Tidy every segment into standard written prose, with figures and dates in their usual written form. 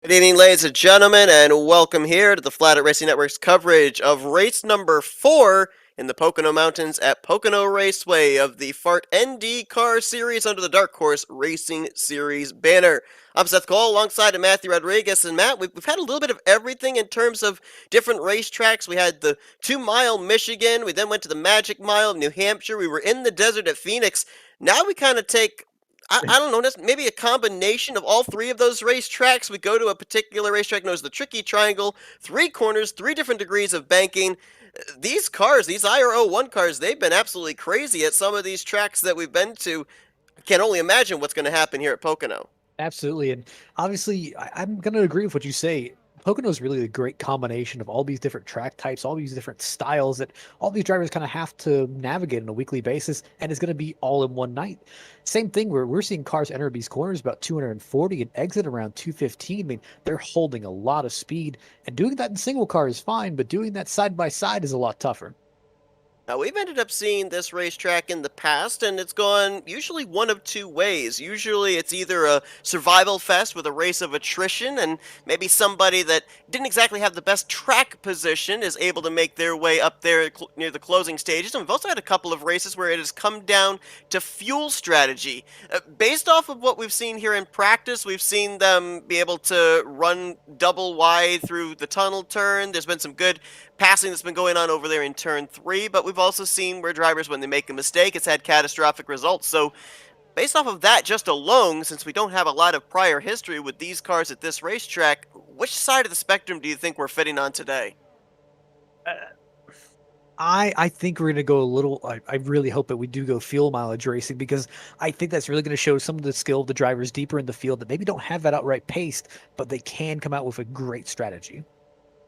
Good evening, ladies and gentlemen, and welcome here to the Flatout Racing Network's coverage of race number 4 in the Pocono Mountains at Pocono Raceway of the F.A.R.T NDCar Series under the Dark Horse Racing Series banner. I'm Seth Cole alongside Matthew Rodriguez, and Matt, we've had a little bit of everything in terms of different racetracks. We had the 2 Mile Michigan, we then went to the Magic Mile of New Hampshire, we were in the desert at Phoenix. Now we kind of take I don't know, that's maybe a combination of all three of those racetracks. We go to a particular racetrack known as the Tricky Triangle, three corners, three different degrees of banking. These cars, these IRO1 cars, they've been absolutely crazy at some of these tracks that we've been to. I can only imagine what's going to happen here at Pocono. Absolutely. And obviously, I'm going to agree with what you say. Pocono is really a great combination of all these different track types, all these different styles that all these drivers kind of have to navigate on a weekly basis, and it's going to be all in one night. Same thing where we're seeing cars enter these corners about 240 and exit around 215. I mean, they're holding a lot of speed, and doing that in single car is fine, but doing that side by side is a lot tougher. Now, we've ended up seeing this racetrack in the past, and it's gone usually one of two ways. Usually, it's either a survival fest with a race of attrition, and maybe somebody that didn't exactly have the best track position is able to make their way up there near the closing stages. And we've also had a couple of races where it has come down to fuel strategy. Based off of what we've seen here in practice, we've seen them be able to run double wide through the tunnel turn. There's been some good passing that's been going on over there in turn 3, but we've also seen where drivers, when they make a mistake, it's had catastrophic results. So based off of that just alone, since we don't have a lot of prior history with these cars at this racetrack, which side of the spectrum do you think we're fitting on today? I think we're going to go a little. I really hope that we do go fuel mileage racing because I think that's really going to show some of the skill of the drivers deeper in the field that maybe don't have that outright pace, but they can come out with a great strategy.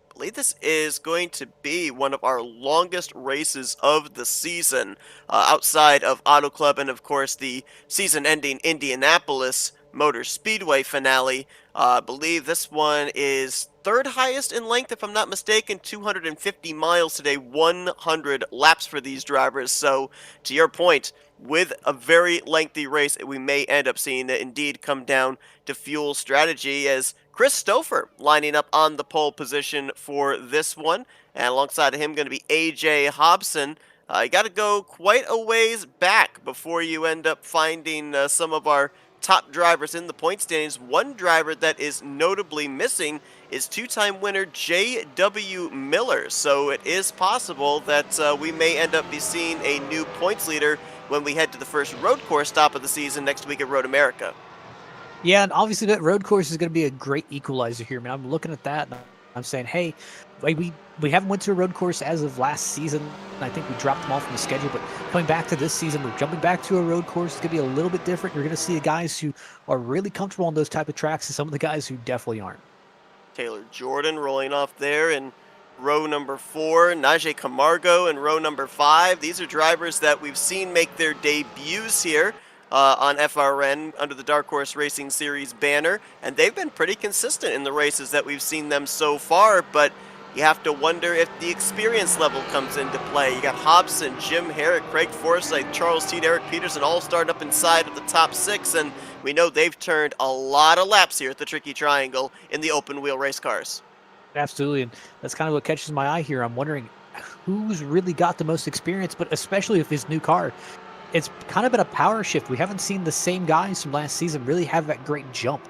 I believe this is going to be one of our longest races of the season, outside of Auto Club and, of course, the season-ending Indianapolis Motor Speedway finale. I believe this one is third highest in length, if I'm not mistaken, 250 miles today, 100 laps for these drivers. So, to your point, with a very lengthy race, we may end up seeing it indeed come down to fuel strategy as Chris Stouffer lining up on the pole position for this one. And alongside of him going to be AJ Hobson. You got to go quite a ways back before you end up finding some of our top drivers in the point standings. One driver that is notably missing is two-time winner J.W. Miller. So it is possible that we may end up be seeing a new points leader when we head to the first road course stop of the season next week at Road America. Yeah, and obviously that road course is going to be a great equalizer here, man. I'm looking at that and I'm saying, hey, like we haven't went to a road course as of last season. I think we dropped them off from the schedule, but coming back to this season, we're jumping back to a road course. It's going to be a little bit different. You're going to see the guys who are really comfortable on those type of tracks and some of the guys who definitely aren't. Taylor Jordan rolling off there in row number 4, Najee Camargo in row number 5. These are drivers that we've seen make their debuts here on FRN under the Dark Horse Racing Series banner, and they've been pretty consistent in the races that we've seen them so far, but you have to wonder if the experience level comes into play. You got Hobson, Jim Herrick, Craig Forsyth, Charles T. Eric Peterson all starting up inside of the top 6, and we know they've turned a lot of laps here at the Tricky Triangle in the open wheel race cars. Absolutely, and that's kind of what catches my eye here. I'm wondering who's really got the most experience, but especially with his new car. It's kind of been a power shift. We haven't seen the same guys from last season really have that great jump.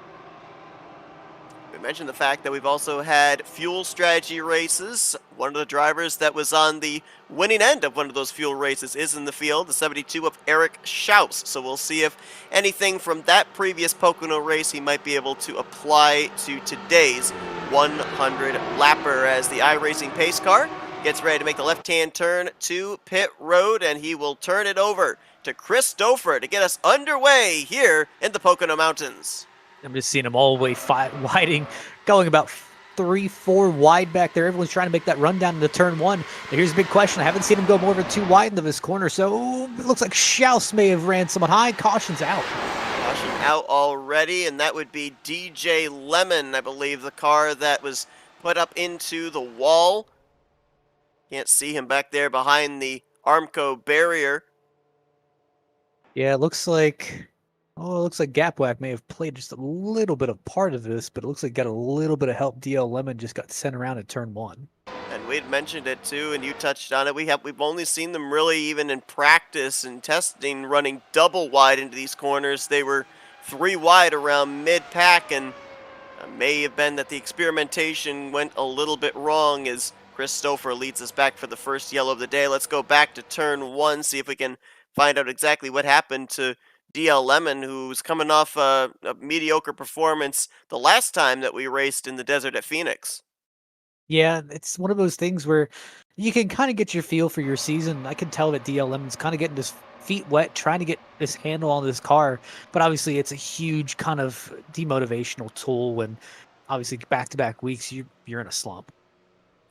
We mentioned the fact that we've also had fuel strategy races. One of the drivers that was on the winning end of one of those fuel races is in the field, the 72 of Eric Schaus. So we'll see if anything from that previous Pocono race he might be able to apply to today's 100 lapper as the iRacing pace car gets ready to make the left-hand turn to pit road, and he will turn it over to Chris Stouffer to get us underway here in the Pocono Mountains. I'm just seeing them all the way widing, going about 3-4 wide back there. Everyone's trying to make that run down into turn 1. Now here's a big question. I haven't seen him go more than 2 wide into this corner, so it looks like Schaus may have ran somewhat high. Caution's out. Caution out already, and that would be DJ Lemon, I believe, the car that was put up into the wall. Can't see him back there behind the Armco barrier. Yeah, it looks like Oh, it looks like Gapwack may have played just a little bit of part of this, but it looks like got a little bit of help. DL Lemon just got sent around at turn one. And we'd mentioned it too, and you touched on it. We've only seen them really even in practice and testing running double wide into these corners. They were 3 wide around mid pack, and may have been that the experimentation went a little bit wrong as Chris Stouffer leads us back for the first yellow of the day. Let's go back to turn one, see if we can find out exactly what happened to DL Lemon, who's coming off a mediocre performance the last time that we raced in the desert at Phoenix. Yeah, it's one of those things where you can kind of get your feel for your season. I can tell that DL Lemon's kind of getting his feet wet, trying to get this handle on this car. But obviously, it's a huge kind of demotivational tool when obviously back to back weeks you're in a slump.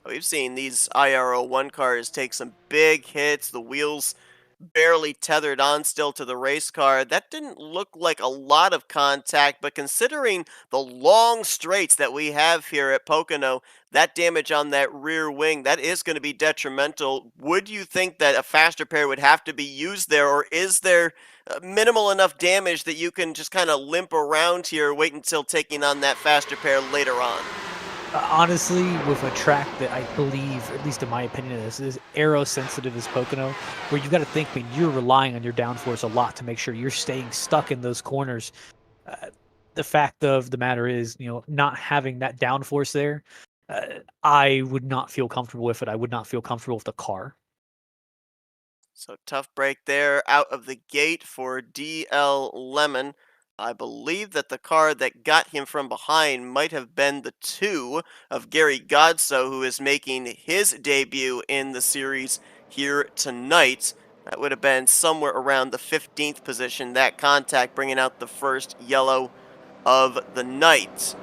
We've seen these IRO1 cars take some big hits, the wheels barely tethered on still to the race car. That didn't look like a lot of contact, but considering the long straights that we have here at Pocono, that damage on that rear wing, that is going to be detrimental. Would you think that a faster pair would have to be used there, or is there minimal enough damage that you can just kind of limp around here, wait until taking on that faster pair later on? Honestly, with a track that I believe, at least in my opinion, is aero sensitive as Pocono, where you've got to think, I mean, you're relying on your downforce a lot to make sure you're staying stuck in those corners. Uh, the fact of the matter is, not having that downforce there, I would not feel comfortable with it. I would not feel comfortable with the car. So tough break there out of the gate for DL Lemon. I believe that the car that got him from behind might have been the 2 of Gary Godso, who is making his debut in the series here tonight. That would have been somewhere around the 15th position. That contact bringing out the first yellow of the night.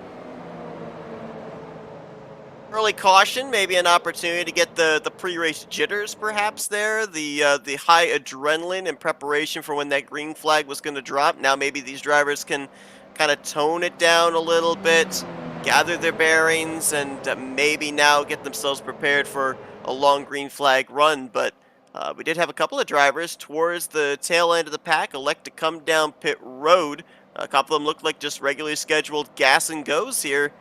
Early caution, maybe an opportunity to get the pre-race jitters, perhaps there. The high adrenaline in preparation for when that green flag was going to drop. Now maybe these drivers can kind of tone it down a little bit, gather their bearings, and maybe now get themselves prepared for a long green flag run. But we did have a couple of drivers towards the tail end of the pack elect to come down pit road. A couple of them looked like just regularly scheduled gas and goes here.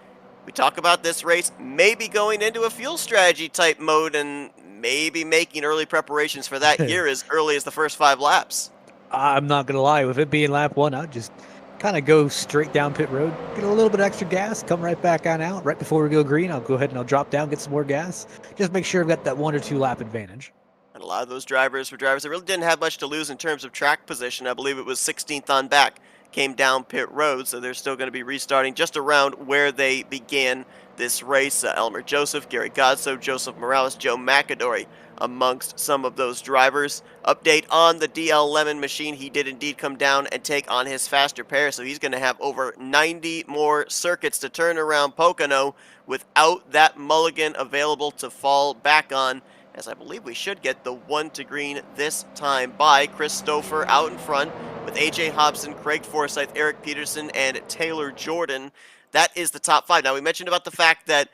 We talk about this race maybe going into a fuel strategy type mode and maybe making early preparations for that here as early as the first 5 laps. I'm not gonna lie, with it being lap one, I'd just kind of go straight down pit road, get a little bit extra gas, come right back on out. Right before we go green, I'll go ahead and I'll drop down, get some more gas. Just make sure I've got that 1 or 2 lap advantage. And a lot of those drivers were drivers that really didn't have much to lose in terms of track position. I believe it was 16th on back, came down pit road, so they're still going to be restarting just around where they began this race. Elmer Joseph, Gary Godso, Joseph Morales, Joe McAdory amongst some of those drivers. Update on the DL Lemon machine. He did indeed come down and take on his faster pair, so he's going to have over 90 more circuits to turn around Pocono without that mulligan available to fall back on, as I believe we should get the 1 to green this time by Chris Stouffer out in front with AJ Hobson, Craig Forsyth, Eric Peterson, and Taylor Jordan. That is the top 5. Now, we mentioned about the fact that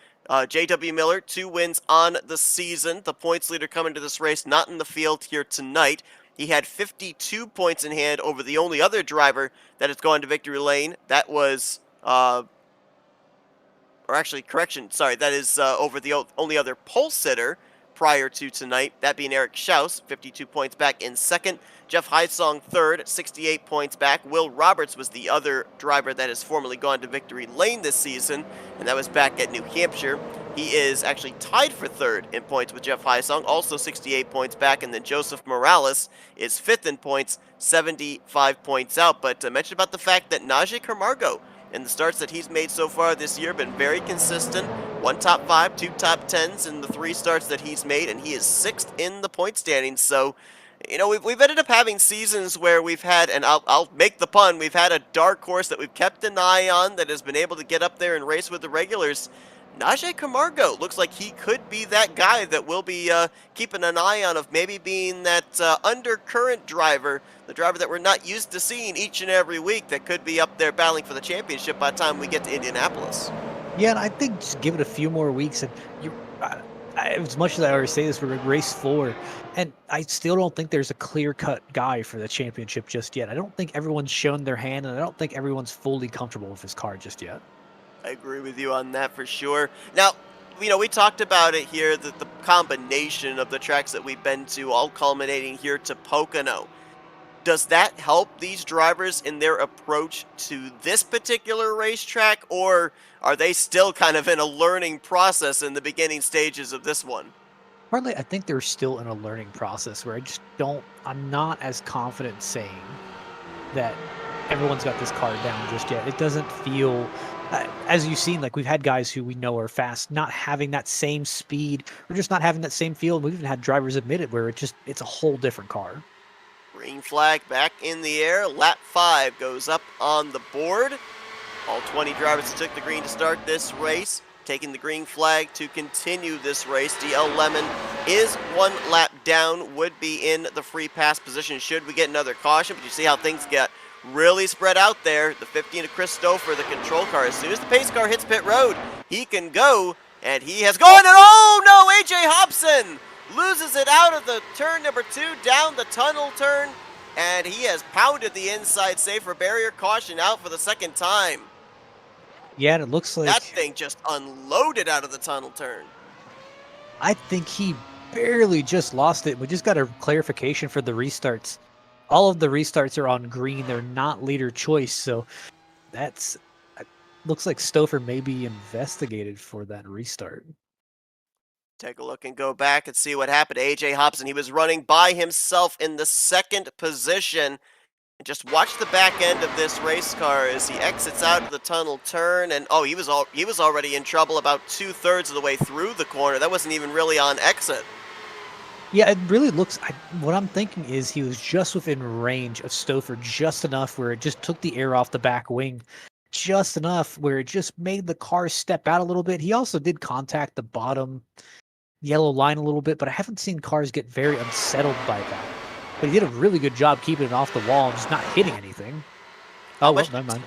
J.W. Miller, 2 wins on the season. The points leader coming to this race, not in the field here tonight. He had 52 points in hand over the only other driver that has gone to victory lane. That was or actually, correction, sorry, that is over the only other pole sitter prior to tonight, that being Eric Schaus, 52 points back in second. Jeff Heisong third, 68 points back. Will Roberts was the other driver that has formerly gone to victory lane this season, and that was back at New Hampshire. He is actually tied for third in points with Jeff Heisong, also 68 points back, and then Joseph Morales is fifth in points, 75 points out. But I mentioned about the fact that Najee Camargo and the starts that he's made so far this year have been very consistent. 1 top 5, 2 top 10s in the 3 starts that he's made, and he is 6th in the point standings. So, we've ended up having seasons where we've had, and I'll make the pun, we've had a dark horse that we've kept an eye on that has been able to get up there and race with the regulars. Najee Camargo looks like he could be that guy that we'll be keeping an eye on, of maybe being that undercurrent driver, the driver that we're not used to seeing each and every week, that could be up there battling for the championship by the time we get to Indianapolis. Yeah, and I think just give it a few more weeks, and you. as much as I always say this, we're in race 4, and I still don't think there's a clear-cut guy for the championship just yet. I don't think everyone's shown their hand, and I don't think everyone's fully comfortable with his car just yet. I agree with you on that for sure. Now, we talked about it here, the combination of the tracks that we've been to, all culminating here to Pocono. Does that help these drivers in their approach to this particular racetrack, or are they still kind of in a learning process in the beginning stages of this one? Partly, I think they're still in a learning process where I'm not as confident saying that everyone's got this car down just yet. It doesn't feel, as you've seen, like we've had guys who we know are fast, not having that same speed or just not having that same feel. We've even had drivers admit it where it's a whole different car. Green flag back in the air. Lap 5 goes up on the board. All 20 drivers took the green to start this race, taking the green flag to continue this race. DL Lemon is 1 lap down, would be in the free pass position should we get another caution, but you see how things get really spread out there. The 15 of Chris Stouffer, the control car, as soon as the pace car hits pit road, he can go, and he has gone, and oh no, AJ Hobson loses it out of the turn number 2, down the tunnel turn, and he has pounded the inside safer barrier. Caution out for the second time. Yeah, and it looks That like thing just unloaded out of the tunnel turn. I think he barely just lost it. We just got a clarification for the restarts. All of the restarts are on green. They're not leader choice, so that's looks like Stouffer may be investigated for that restart. Take a look and go back and see what happened to AJ Hobson. He was running by himself in the second position. And just watch the back end of this race car as he exits out of the tunnel turn. And oh, he was already in trouble about 2/3 of the way through the corner. That wasn't even really on exit. Yeah, it really looks. What I'm thinking is he was just within range of Stouffer, just enough where it just took the air off the back wing, just enough where it just made the car step out a little bit. He also did contact the bottom yellow line a little bit, but I haven't seen cars get very unsettled by that. But he did a really good job keeping it off the wall and just not hitting anything. Oh, well, never mind.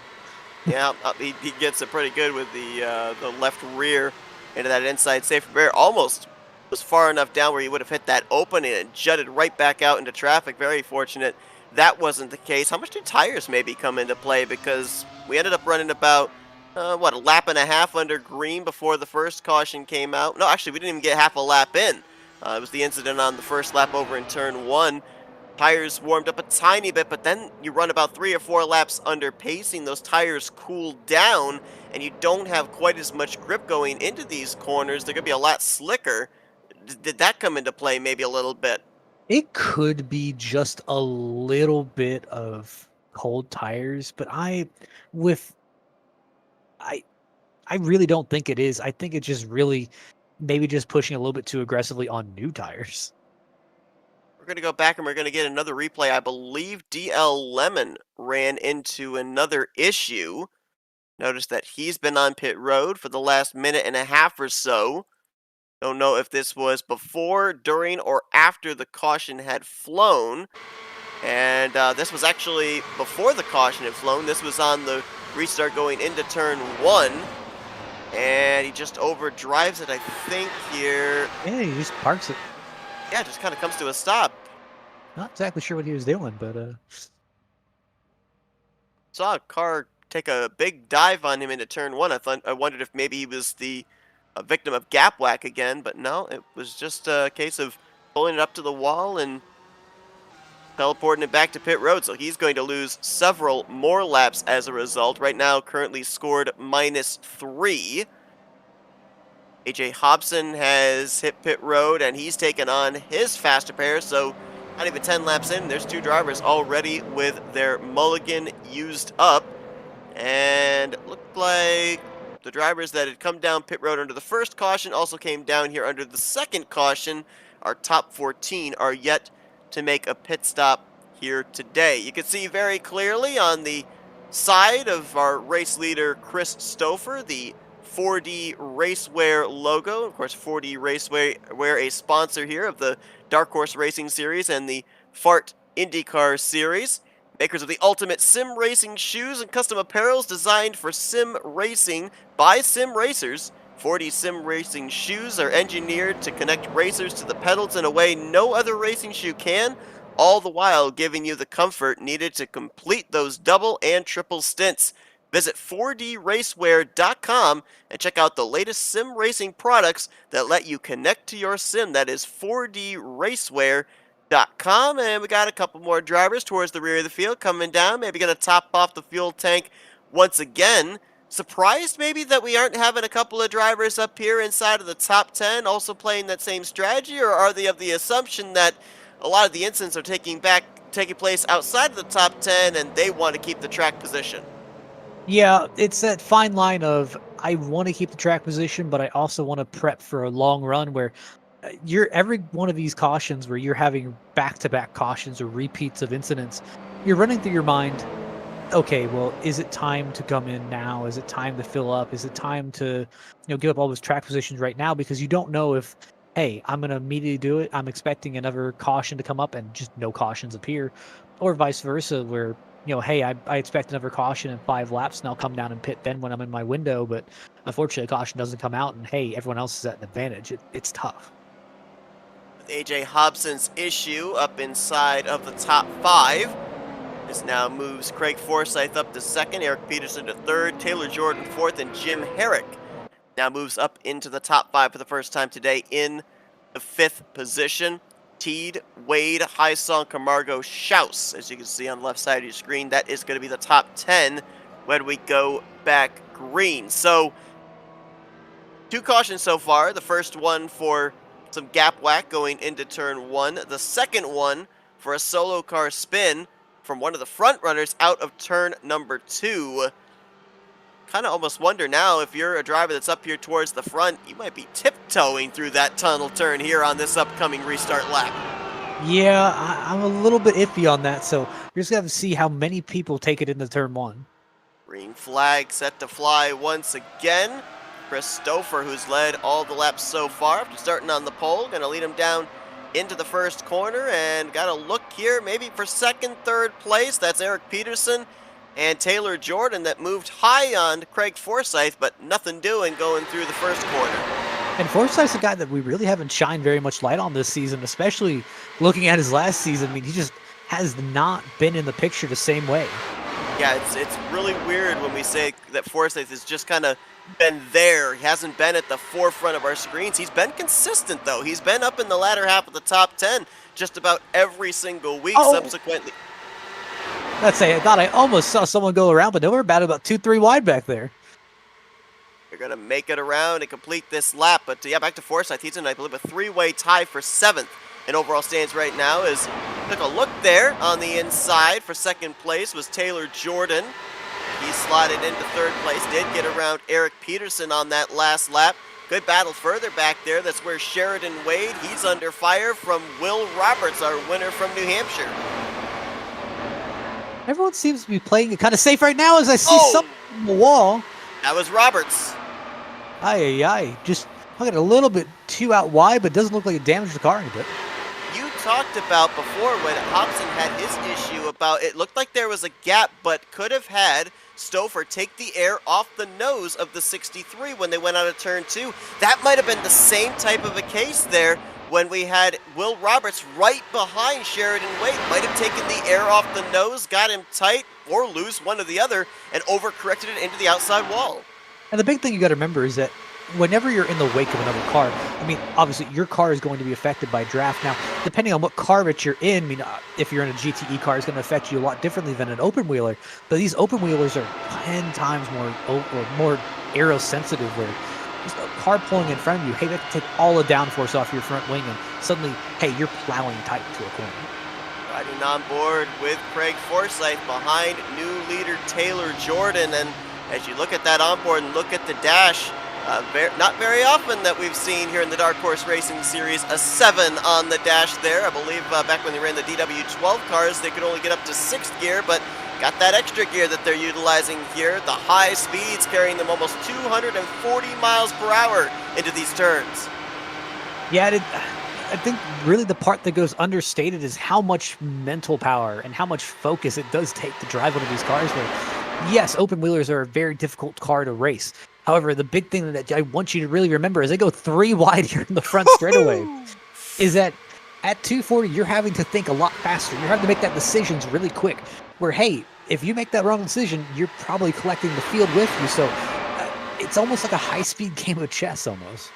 Yeah, he gets it pretty good with the left rear into that inside safety barrier. Almost was far enough down where he would have hit that opening and jutted right back out into traffic. Very fortunate that wasn't the case. How much do tires maybe come into play? Because we ended up running about, a lap and a half under green before the first caution came out. No, actually, we didn't even get half a lap in. It was the incident on the first lap over in turn 1. Tires warmed up a tiny bit, but then you run about 3 or 4 laps under pacing. Those tires cool down, and you don't have quite as much grip going into these corners. They're going to be a lot slicker. Did that come into play maybe a little bit? It could be just a little bit of cold tires, but with I I really don't think it is. I think it's just really maybe just pushing a little bit too aggressively on new tires. We're going to go back and we're going to get another replay. I believe DL Lemon ran into another issue. Notice that he's been on pit road for the last minute and a half or so. Don't know if this was before, during, or after the caution had flown. And this was actually before the caution had flown. This was on the restart going into turn 1. And he just overdrives it, I think, here. Yeah, he just parks it. Yeah, just kind of comes to a stop. Not exactly sure what he was doing, but Saw a car take a big dive on him into turn 1. I wondered if maybe he was a victim of gap whack again, but no, it was just a case of pulling it up to the wall and teleporting it back to pit road. So he's going to lose several more laps as a result. Right now, currently scored -3. AJ Hobson has hit pit road, and he's taken on his faster pair, so not even 10 laps in, there's 2 drivers already with their mulligan used up. And it looked like the drivers that had come down pit road under the first caution also came down here under the second caution. Our top 14 are yet to make a pit stop here today. You can see very clearly on the side of our race leader, Chris Stouffer, the 4D Racewear logo. Of course, 4D Racewear, a sponsor here of the Dark Horse Racing Series and the F.A.R.T IndyCar Series. Makers of the ultimate sim racing shoes and custom apparels designed for sim racing by sim racers. 4D sim racing shoes are engineered to connect racers to the pedals in a way no other racing shoe can, all the while giving you the comfort needed to complete those double and triple stints. Visit 4dracewear.com and check out the latest sim racing products that let you connect to your sim. That is 4dracewear.com. And we got a couple more drivers towards the rear of the field coming down. Maybe going to top off the fuel tank once again. Surprised maybe that we aren't having a couple of drivers up here inside of the top 10 also playing that same strategy, or are they of the assumption that a lot of the incidents are taking place outside of the top 10 and they want to keep the track position? Yeah, it's that fine line of I want to keep the track position, but I also want to prep for a long run where you're every one of these cautions where you're having back-to-back cautions or repeats of incidents. You're running through your mind, okay, well, is it time to come in now? Is it time to fill up? Is it time to, give up all those track positions right now? Because you don't know if, hey, I'm going to immediately do it. I'm expecting another caution to come up and just no cautions appear, or vice versa, where, hey, I expect another caution in 5 laps and I'll come down and pit then when I'm in my window. But unfortunately, a caution doesn't come out and, hey, everyone else is at an advantage. It's tough. With AJ Hobson's issue up inside of the top 5, this now moves Craig Forsyth up to second, Eric Peterson to third, Taylor Jordan fourth, and Jim Herrick now moves up into the top 5 for the first time today in the 5th position. Teed, Wade, Hisong, Camargo, Schaus, as you can see on the left side of your screen. That is going to be the top 10 when we go back green. So, 2 cautions so far. The first one for some gap whack going into turn 1. The second one for a solo car spin from one of the front runners out of turn number 2. Kind of almost wonder now, if you're a driver that's up here towards the front, you might be tiptoeing through that tunnel turn here on this upcoming restart lap. Yeah, I'm a little bit iffy on that, so we're just going to have to see how many people take it into turn 1. Green flag set to fly once again. Chris Stouffer, who's led all the laps so far after starting on the pole, going to lead him down into the first corner, and got a look here maybe for second, third place. That's Eric Peterson and Taylor Jordan that moved high on Craig Forsyth, but nothing doing going through the first corner. And Forsyth's a guy that we really haven't shined very much light on this season, especially looking at his last season. I mean, he just has not been in the picture the same way. Yeah, it's really weird when we say that Forsyth has just kind of been there. He hasn't been at the forefront of our screens. He's been consistent, though. He's been up in the latter half of the top 10 just about every single week subsequently. Let's say I thought I almost saw someone go around, but they were about 2-3 wide back there. They're going to make it around and complete this lap. But yeah, back to Forsyth. He's in, I believe, a 3-way tie for 7th in overall stands right now. As took a look there on the inside for second place was Taylor Jordan. He slotted into third place, did get around Eric Peterson on that last lap. Good battle further back there. That's where Sheridan Wade, he's under fire from Will Roberts, our winner from New Hampshire. Everyone seems to be playing it kind of safe right now as I see something on the wall. That was Roberts. Aye. Just looking a little bit too out wide, but doesn't look like it damaged the car any bit. You talked about before when Hobson had his issue about it looked like there was a gap, but could have had Stouffer take the air off the nose of the 63 when they went out of turn 2. That might have been the same type of a case there when we had Will Roberts right behind Sheridan Wade. Might have taken the air off the nose, got him tight or loose, one or the other, and overcorrected it into the outside wall. And the big thing you got to remember is that whenever you're in the wake of another car, I mean, obviously your car is going to be affected by draft. Now, depending on what car that you're in, I mean, if you're in a GTE car, it's going to affect you a lot differently than an open wheeler. But these open wheelers are 10 times more aero sensitive, where just a car pulling in front of you, hey, that can take all the downforce off your front wing, and suddenly, hey, you're plowing tight to a corner. Riding on board with Craig Forsyth behind new leader Taylor Jordan. And as you look at that onboard and look at the dash, not very often that we've seen here in the Dark Horse Racing Series a 7 on the dash there. I believe back when they ran the DW12 cars, they could only get up to 6th gear, but got that extra gear that they're utilizing here. The high speeds carrying them almost 240 miles per hour into these turns. Yeah, I think really the part that goes understated is how much mental power and how much focus it does take to drive one of these cars where, yes, open wheelers are a very difficult car to race. However, the big thing that I want you to really remember is they go 3 wide here in the front straightaway. Woo-hoo! Is that at 240, you're having to think a lot faster. You're having to make that decisions really quick. Where, hey, if you make that wrong decision, you're probably collecting the field with you. So it's almost like a high-speed game of chess almost.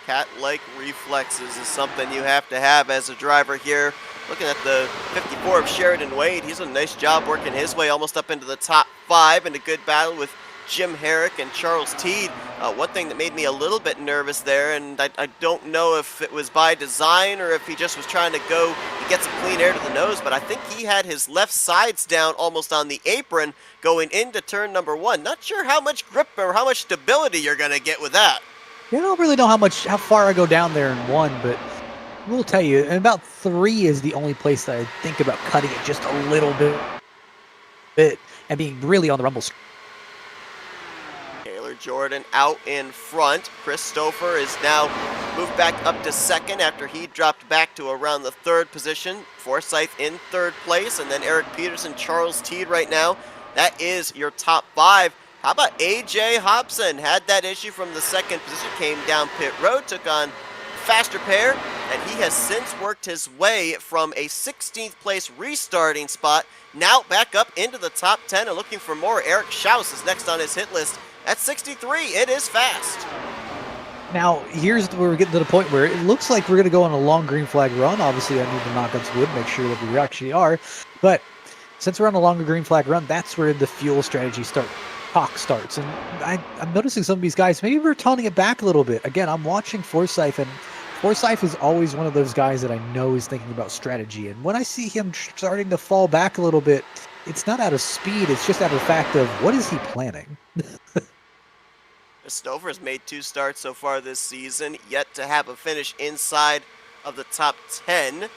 Cat-like reflexes is something you have to have as a driver here. Looking at the 54 of Sheridan Wade, he's done a nice job working his way almost up into the top 5 in a good battle with Jim Herrick and Charles Teed. One thing that made me a little bit nervous there, and I don't know if it was by design or if he just was trying to go and get some clean air to the nose, but I think he had his left sides down almost on the apron going into turn number 1. Not sure how much grip or how much stability you're going to get with that. Yeah, I don't really know how far I go down there in 1, but we'll tell you, and about 3 is the only place that I think about cutting it just a little bit and being really on the rumble. Taylor Jordan out in front. Chris Stouffer is now moved back up to second after he dropped back to around the 3rd position. Forsyth in 3rd place, and then Eric Peterson, Charles Teed right now. That is your top 5. How about A.J. Hobson? Had that issue from the 2nd position, came down pit road, took on faster pair, and he has since worked his way from a 16th place restarting spot, now back up into the top 10 and looking for more. Eric Schaus is next on his hit list at 63. It is fast. Now, here's where we're getting to the point where it looks like we're going to go on a long green flag run. Obviously, I need to knock on some wood, make sure that we actually are. But since we're on a longer green flag run, that's where the fuel strategy talk starts. And I'm noticing some of these guys, maybe we're toning it back a little bit. Again, I'm watching Forsyth, and Forsyth is always one of those guys that I know is thinking about strategy. And when I see him starting to fall back a little bit, it's not out of speed, it's just out of the fact of what is he planning? Stouffer has made 2 starts so far this season, yet to have a finish inside of the top 10.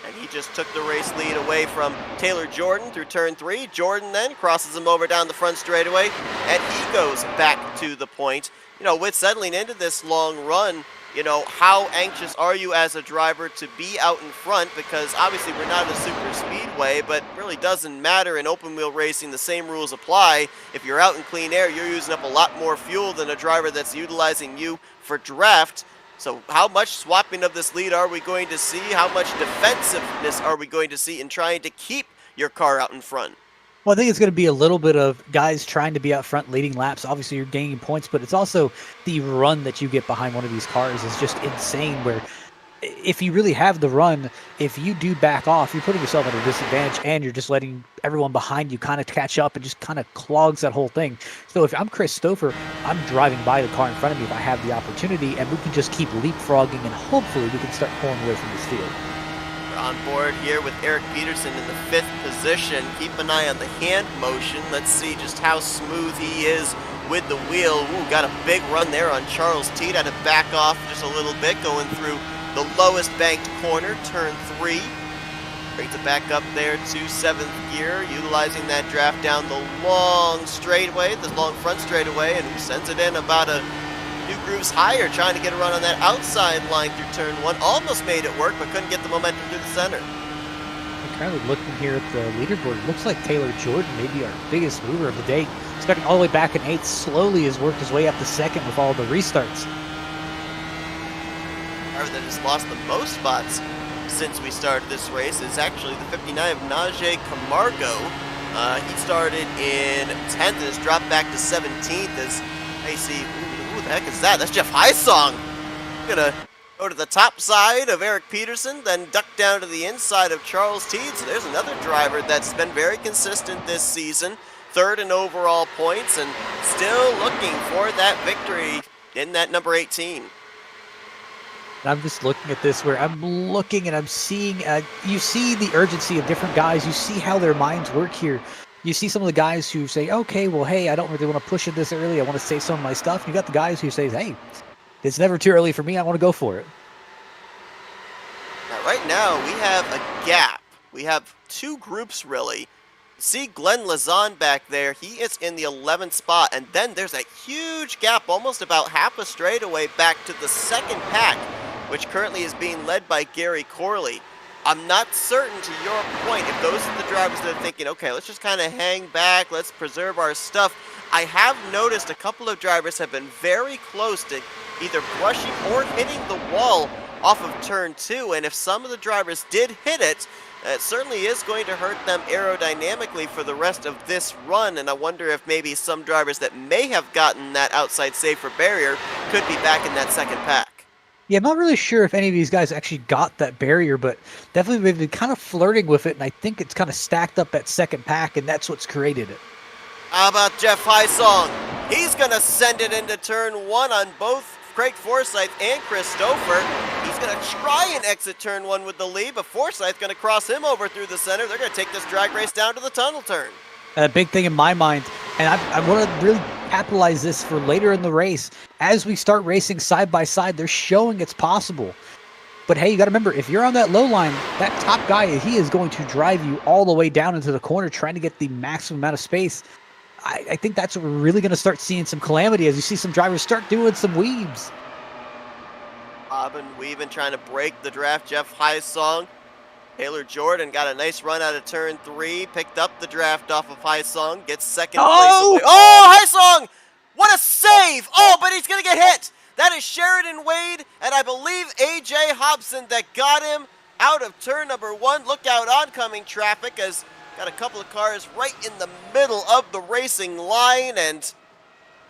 And he just took the race lead away from Taylor Jordan through turn 3. Jordan then crosses him over down the front straightaway, and he goes back to the point. You know, with settling into this long run, you know, how anxious are you as a driver to be out in front? Because obviously we're not a super speedway, but really doesn't matter in open wheel racing. The same rules apply. If you're out in clean air, you're using up a lot more fuel than a driver that's utilizing you for draft. So how much swapping of this lead are we going to see? How much defensiveness are we going to see in trying to keep your car out in front? Well, I think it's going to be a little bit of guys trying to be out front, leading laps. Obviously, you're gaining points, but it's also the run that you get behind one of these cars is just insane, where if you really have the run, if you do back off, you're putting yourself at a disadvantage, and you're just letting everyone behind you kind of catch up and just kind of clogs that whole thing. So if I'm Chris Stouffer, I'm driving by the car in front of me if I have the opportunity, and we can just keep leapfrogging, and hopefully we can start pulling away from this field. We're on board here with Eric Peterson in the 5th position. Keep an eye on the hand motion. Let's see just how smooth he is with the wheel. Ooh, got a big run there on Charles Teed. Had to back off just a little bit going through the lowest banked corner, turn 3. Brings it back up there to 7th gear, utilizing that draft down the long straightaway, the long front straightaway, and sends it in about a few grooves higher, trying to get a run on that outside line through turn 1. Almost made it work, but couldn't get the momentum through the center. I'm kind of looking here at the leaderboard. It looks like Taylor Jordan may be our biggest mover of the day. Starting all the way back in 8th, slowly has worked his way up to 2nd with all the restarts. That has lost the most spots since we started this race is actually the 59 of Najee Camargo. He started in 10th and has dropped back to 17th as I see, who the heck is that? That's Jeff Highsong. Gonna go to the top side of Eric Peterson, then duck down to the inside of Charles Teed. So there's another driver that's been very consistent this season, 3rd in overall points, and still looking for that victory in that number 18. I'm just looking at this where I'm looking and I'm seeing, you see the urgency of different guys. You see how their minds work here. You see some of the guys who say, okay, well, hey, I don't really want to push it this early. I want to save some of my stuff. You got the guys who say, hey, it's never too early for me. I want to go for it. Now, right now, we have a gap. We have 2 groups, really. See Glenn Lazan back there. He is in the 11th spot. And then there's a huge gap, almost about half a straightaway back to the 2nd pack, which currently is being led by Gary Corley. I'm not certain, to your point, if those are the drivers that are thinking, okay, let's just kind of hang back, let's preserve our stuff. I have noticed a couple of drivers have been very close to either brushing or hitting the wall off of turn 2, and if some of the drivers did hit it, it certainly is going to hurt them aerodynamically for the rest of this run, and I wonder if maybe some drivers that may have gotten that outside safer barrier could be back in that second pack. Yeah, I'm not really sure if any of these guys actually got that barrier, but definitely they've been kind of flirting with it, and I think it's kind of stacked up that second pack, and that's what's created it. How about Jeff Hysong? He's going to send it into turn 1 on both Craig Forsyth and Christopher. He's going to try and exit turn 1 with the lead, but Forsyth going to cross him over through the center. They're going to take this drag race down to the tunnel turn. A big thing in my mind, and I want to really capitalize this for later in the race. As we start racing side by side, they're showing it's possible. But hey, you got to remember, if you're on that low line, that top guy, he is going to drive you all the way down into the corner, trying to get the maximum amount of space. I think that's what we're really going to start seeing some calamity as you see some drivers start doing some weaves. Bobbin weaving, trying to break the draft. Jeff Hysong. Taylor Jordan got a nice run out of turn 3, picked up the draft off of Hysong, gets second place away. Oh, Hysong! What a save! Oh, but he's going to get hit! That is Sheridan Wade, and I believe A.J. Hobson that got him out of turn number 1. Look out oncoming traffic, as got a couple of cars right in the middle of the racing line, and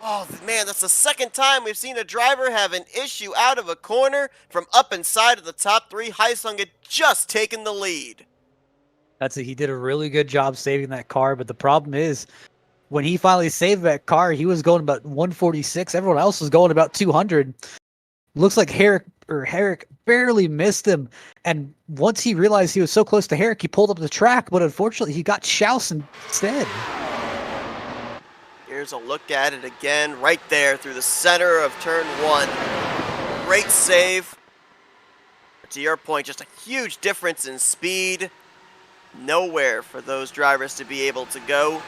oh man, that's the second time we've seen a driver have an issue out of a corner from up inside of the top 3. Hysong had just taken the lead. He did a really good job saving that car, but the problem is, when he finally saved that car, he was going about 146. Everyone else was going about 200. Looks like Herrick barely missed him. And once he realized he was so close to Herrick, he pulled up the track, but unfortunately he got Schaus instead. Here's a look at it again, right there through the center of turn 1. Great save. To your point, just a huge difference in speed. Nowhere for those drivers to be able to go.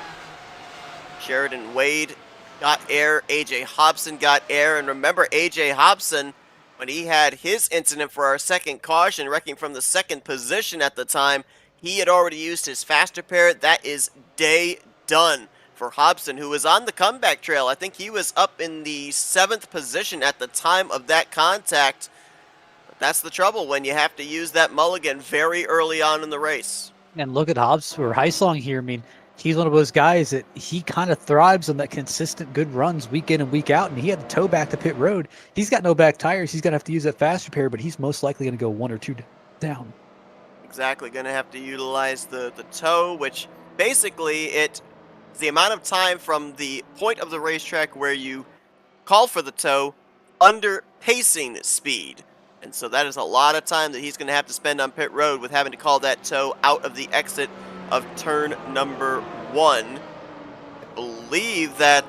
Sheridan Wade got air, A.J. Hobson got air, and remember A.J. Hobson, when he had his incident for our second caution, wrecking from the second position at the time, he had already used his faster pair. That is day done for Hobson, who was on the comeback trail. I think he was up in the 7th position at the time of that contact. But that's the trouble when you have to use that mulligan very early on in the race. And look at Hobbs or Hysong here. I mean, he's one of those guys that he kind of thrives on that consistent good runs week in and week out, and he had to tow back to pit road. He's got no back tires. He's going to have to use that faster pair, but he's most likely going to go 1 or 2 down. Exactly, going to have to utilize the tow, which basically it's the amount of time from the point of the racetrack where you call for the tow under pacing speed. And so that is a lot of time that he's going to have to spend on pit road with having to call that tow out of the exit of turn number 1. I believe that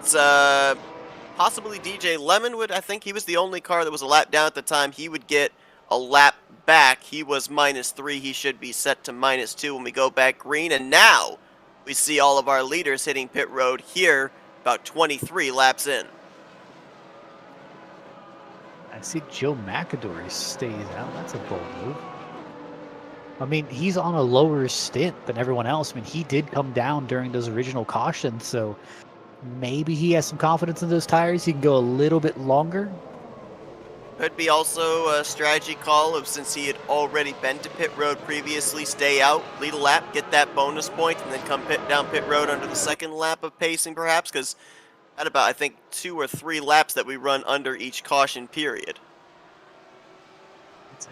possibly DJ Lemon would, I think he was the only car that was a lap down at the time. He would get a lap back. He was -3. He should be set to -2 when we go back green. And now we see all of our leaders hitting pit road here about 23 laps in. I see Joe McAdory stays out. That's a bold move. I mean, he's on a lower stint than everyone else. I mean, he did come down during those original cautions, so maybe he has some confidence in those tires. He can go a little bit longer. Could be also a strategy call of, since he had already been to pit road previously, stay out, lead a lap, get that bonus point, and then come down pit road under the second lap of pacing perhaps, because at about, I think, 2 or 3 laps that we run under each caution period. I'd say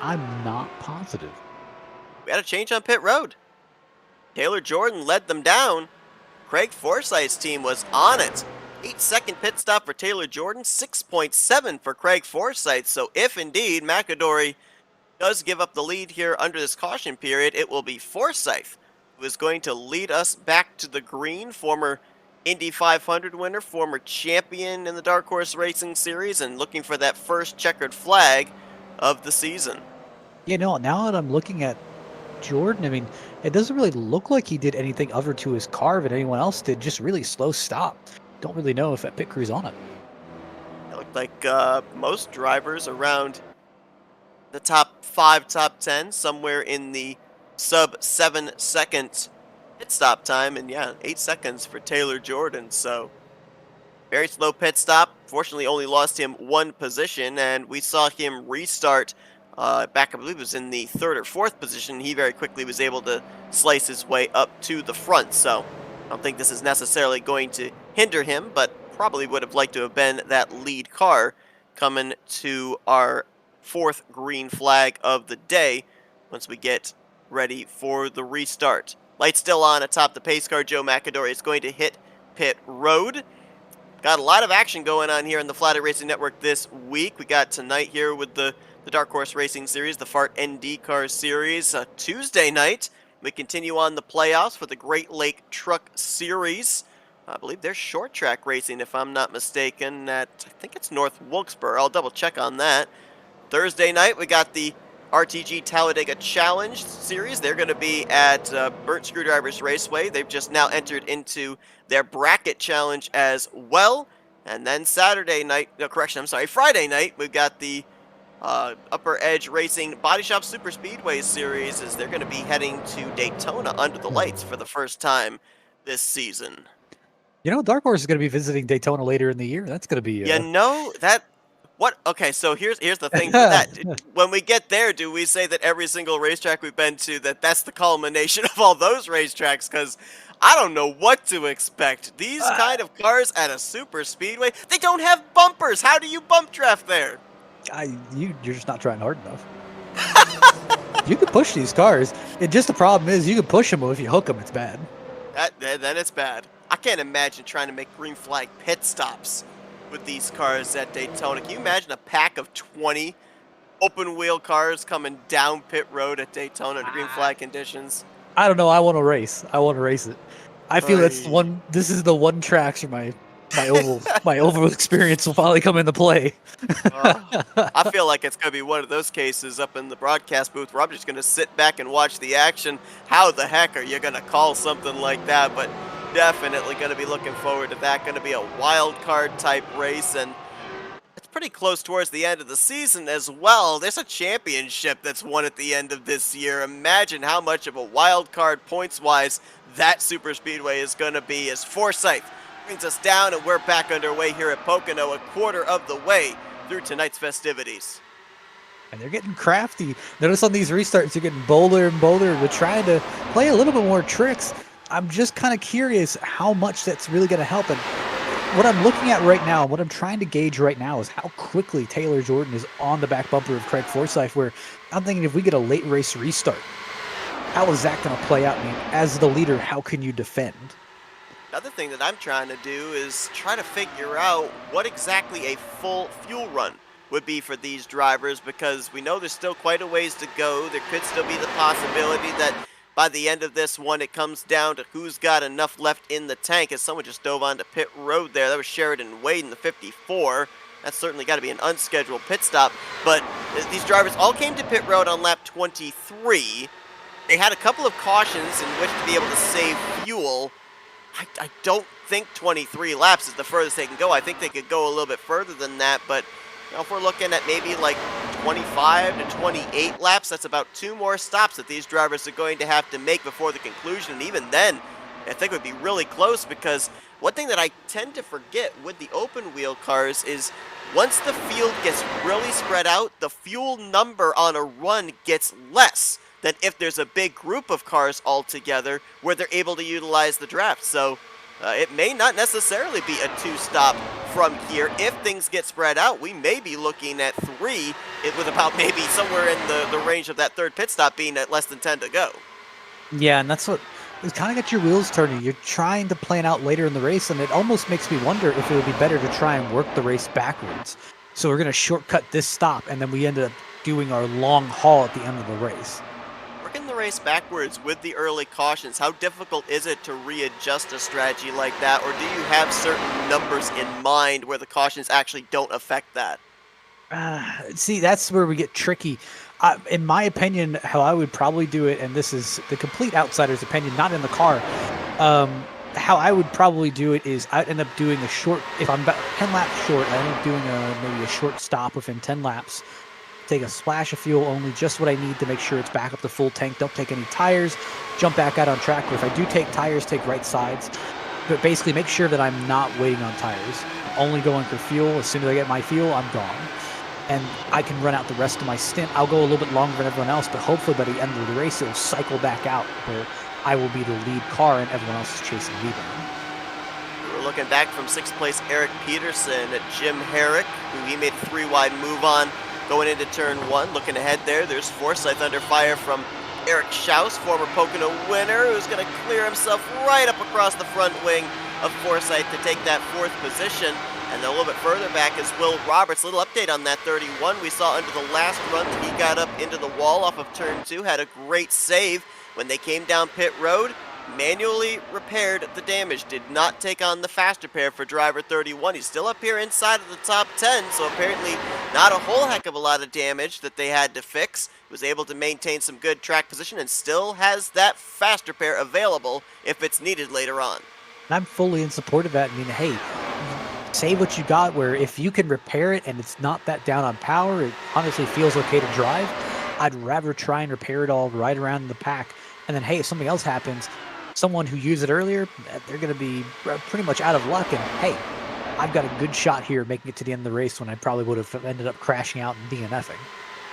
I'm not positive. We had a change on pit road. Taylor Jordan led them down. Craig Forsyth's team was on it. 8-second pit stop for Taylor Jordan, 6.7 for Craig Forsyth. So if indeed McAdory does give up the lead here under this caution period, it will be Forsyth who is going to lead us back to the green. Former Indy 500 winner, former champion in the Dark Horse Racing Series, and looking for that first checkered flag of the season. You know, now that I'm looking at Jordan, I mean, it doesn't really look like he did anything other to his car than anyone else did. Just really slow stop. Don't really know if that pit crew's on it. It looked like most drivers around the top 5, top 10, somewhere in the sub 7 second pit stop time, and yeah, 8 seconds for Taylor Jordan. So very slow pit stop. Fortunately, only lost him one position, and we saw him restart back, I believe it was in the third or fourth position. He very quickly was able to slice his way up to the front, so I don't think this is necessarily going to hinder him, but probably would have liked to have been that lead car coming to our fourth green flag of the day once we get ready for the restart. Lights still on atop the pace car. Joe McAdory is going to hit pit road. Got a lot of action going on here in the Flatout Racing Network this week. We got tonight here with the Dark Horse Racing Series, the F.A.R.T NDCar Series. Tuesday night, we continue on the playoffs for the Great Lake Truck Series. I believe there's short track racing, if I'm not mistaken, at, I think it's North Wilkesboro. I'll double check on that. Thursday night, we got the RTG Talladega Challenge Series. They're going to be at Burnt Screwdrivers Raceway. They've just now entered into their bracket challenge as well. And then Friday night, we've got the Upper Edge Racing Body Shop Super Speedway Series, as they're going to be heading to Daytona under the lights for the first time this season. Dark Horse is going to be visiting Daytona later in the year. That's going to be. That. What? Okay, so here's the thing for that. When we get there, do we say that every single racetrack we've been to, that's the culmination of all those racetracks? Because I don't know what to expect. These kind of cars at a super speedway, they don't have bumpers. How do you bump draft there? You're just not trying hard enough. You can push these cars. The problem is you can push them, but if you hook them, it's bad. Then it's bad. I can't imagine trying to make green flag pit stops with these cars at Daytona. Can you imagine a pack of 20 open wheel cars coming down pit road at Daytona in green flag conditions? I don't know. I want to race. I want to race it. I feel this is the one tracks where my oval experience will finally come into play. I feel like it's going to be one of those cases up in the broadcast booth where I'm just going to sit back and watch the action. How the heck are you going to call something like that? But definitely going to be looking forward to that. Going to be a wild card type race, and it's pretty close towards the end of the season as well. There's a championship that's won at the end of this year. Imagine how much of a wild card points-wise that super speedway is going to be, as Forsyth brings us down, and we're back underway here at Pocono, a quarter of the way through tonight's festivities. And they're getting crafty. Notice on these restarts, they're getting bolder and bolder. They're trying to play a little bit more tricks. I'm just kind of curious how much that's really going to help. And what I'm looking at right now, what I'm trying to gauge right now, is how quickly Taylor Jordan is on the back bumper of Craig Forsyth, where I'm thinking if we get a late race restart, how is that going to play out? I mean, as the leader, how can you defend? Another thing that I'm trying to do is try to figure out what exactly a full fuel run would be for these drivers, because we know there's still quite a ways to go. There could still be the possibility that by the end of this one, it comes down to who's got enough left in the tank, as someone just dove onto pit road there. That was Sheridan Wade in the 54. That's certainly got to be an unscheduled pit stop. But these drivers all came to pit road on lap 23. They had a couple of cautions in which to be able to save fuel. I don't think 23 laps is the furthest they can go. I think they could go a little bit further than that, but if we're looking at maybe like 25 to 28 laps, that's about 2 more stops that these drivers are going to have to make before the conclusion. And even then, I think it would be really close, because one thing that I tend to forget with the open wheel cars is once the field gets really spread out, the fuel number on a run gets less than if there's a big group of cars all together where they're able to utilize the draft. So it may not necessarily be a 2-stop from here. If things get spread out, we may be looking at 3, with about maybe somewhere in the range of that third pit stop being at less than 10 to go. Yeah, and that's what it kind of got your wheels turning. You're trying to plan out later in the race, and it almost makes me wonder if it would be better to try and work the race backwards. So we're going to shortcut this stop, and then we end up doing our long haul at the end of the race. Working the race backwards with the early cautions, how difficult is it to readjust a strategy like that, or do you have certain numbers in mind where the cautions actually don't affect that? See, that's where we get tricky. In my opinion, how I would probably do it, and this is the complete outsider's opinion, not in the car, how I would probably do it is I'd end up doing if I'm about 10 laps short, I end up doing maybe a short stop within 10 laps, take a splash of fuel only, just what I need to make sure it's back up to full tank. Don't take any tires, jump back out on track. Or if I do take tires, take right sides. But basically make sure that I'm not waiting on tires. I'm only going for fuel. As soon as I get my fuel, I'm gone. And I can run out the rest of my stint. I'll go a little bit longer than everyone else, but hopefully by the end of the race, it'll cycle back out where I will be the lead car and everyone else is chasing me down. We're looking back from 6th place Eric Peterson at Jim Herrick, who he made a 3-wide move on going into turn 1. Looking ahead there's Forsyth under fire from Eric Schaus, former Pocono winner, who's going to clear himself right up across the front wing of Forsyth to take that 4th position. And then a little bit further back is Will Roberts. Little update on that 31. We saw under the last run that he got up into the wall off of turn 2, had a great save. When they came down pit road, manually repaired the damage, did not take on the faster pair for driver 31. He's still up here inside of the top 10, so apparently not a whole heck of a lot of damage that they had to fix. Was able to maintain some good track position and still has that faster pair available if it's needed later on. And I'm fully in support of that. I mean, hey, say what you got, where if you can repair it and it's not that down on power, it honestly feels okay to drive. I'd rather try and repair it all right around the pack. And then, hey, if something else happens, someone who used it earlier, they're going to be pretty much out of luck. And hey, I've got a good shot here making it to the end of the race when I probably would have ended up crashing out and DNFing.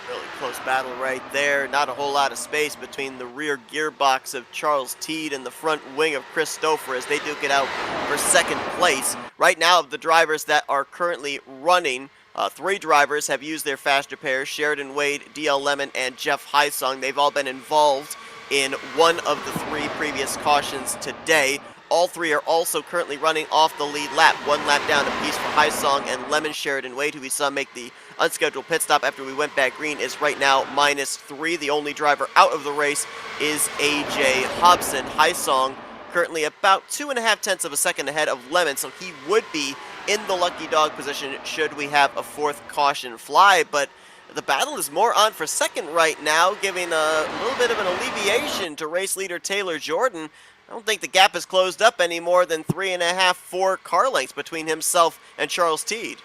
Really close battle right there. Not a whole lot of space between the rear gearbox of Charles Teed and the front wing of Chris Stouffer as they duke it out for 2nd place. Right now, of the drivers that are currently running, 3 drivers have used their faster pairs: Sheridan Wade, DL Lemon, and Jeff Heisong. They've all been involved in one of the 3 previous cautions today. All 3 are also currently running off the lead lap. 1 lap down apiece for Heisong and Lemon. Sheridan Wade, who we saw make the unscheduled pit stop after we went back green, is right now -3. The only driver out of the race is AJ Hobson. Heisong currently about 2.5 tenths of a second ahead of Lemon, so he would be in the lucky dog position should we have a 4th caution fly, but the battle is more on for 2nd right now, giving a little bit of an alleviation to race leader Taylor Jordan. I don't think the gap has closed up any more than 3.5, 4 car lengths between himself and Charles Teed.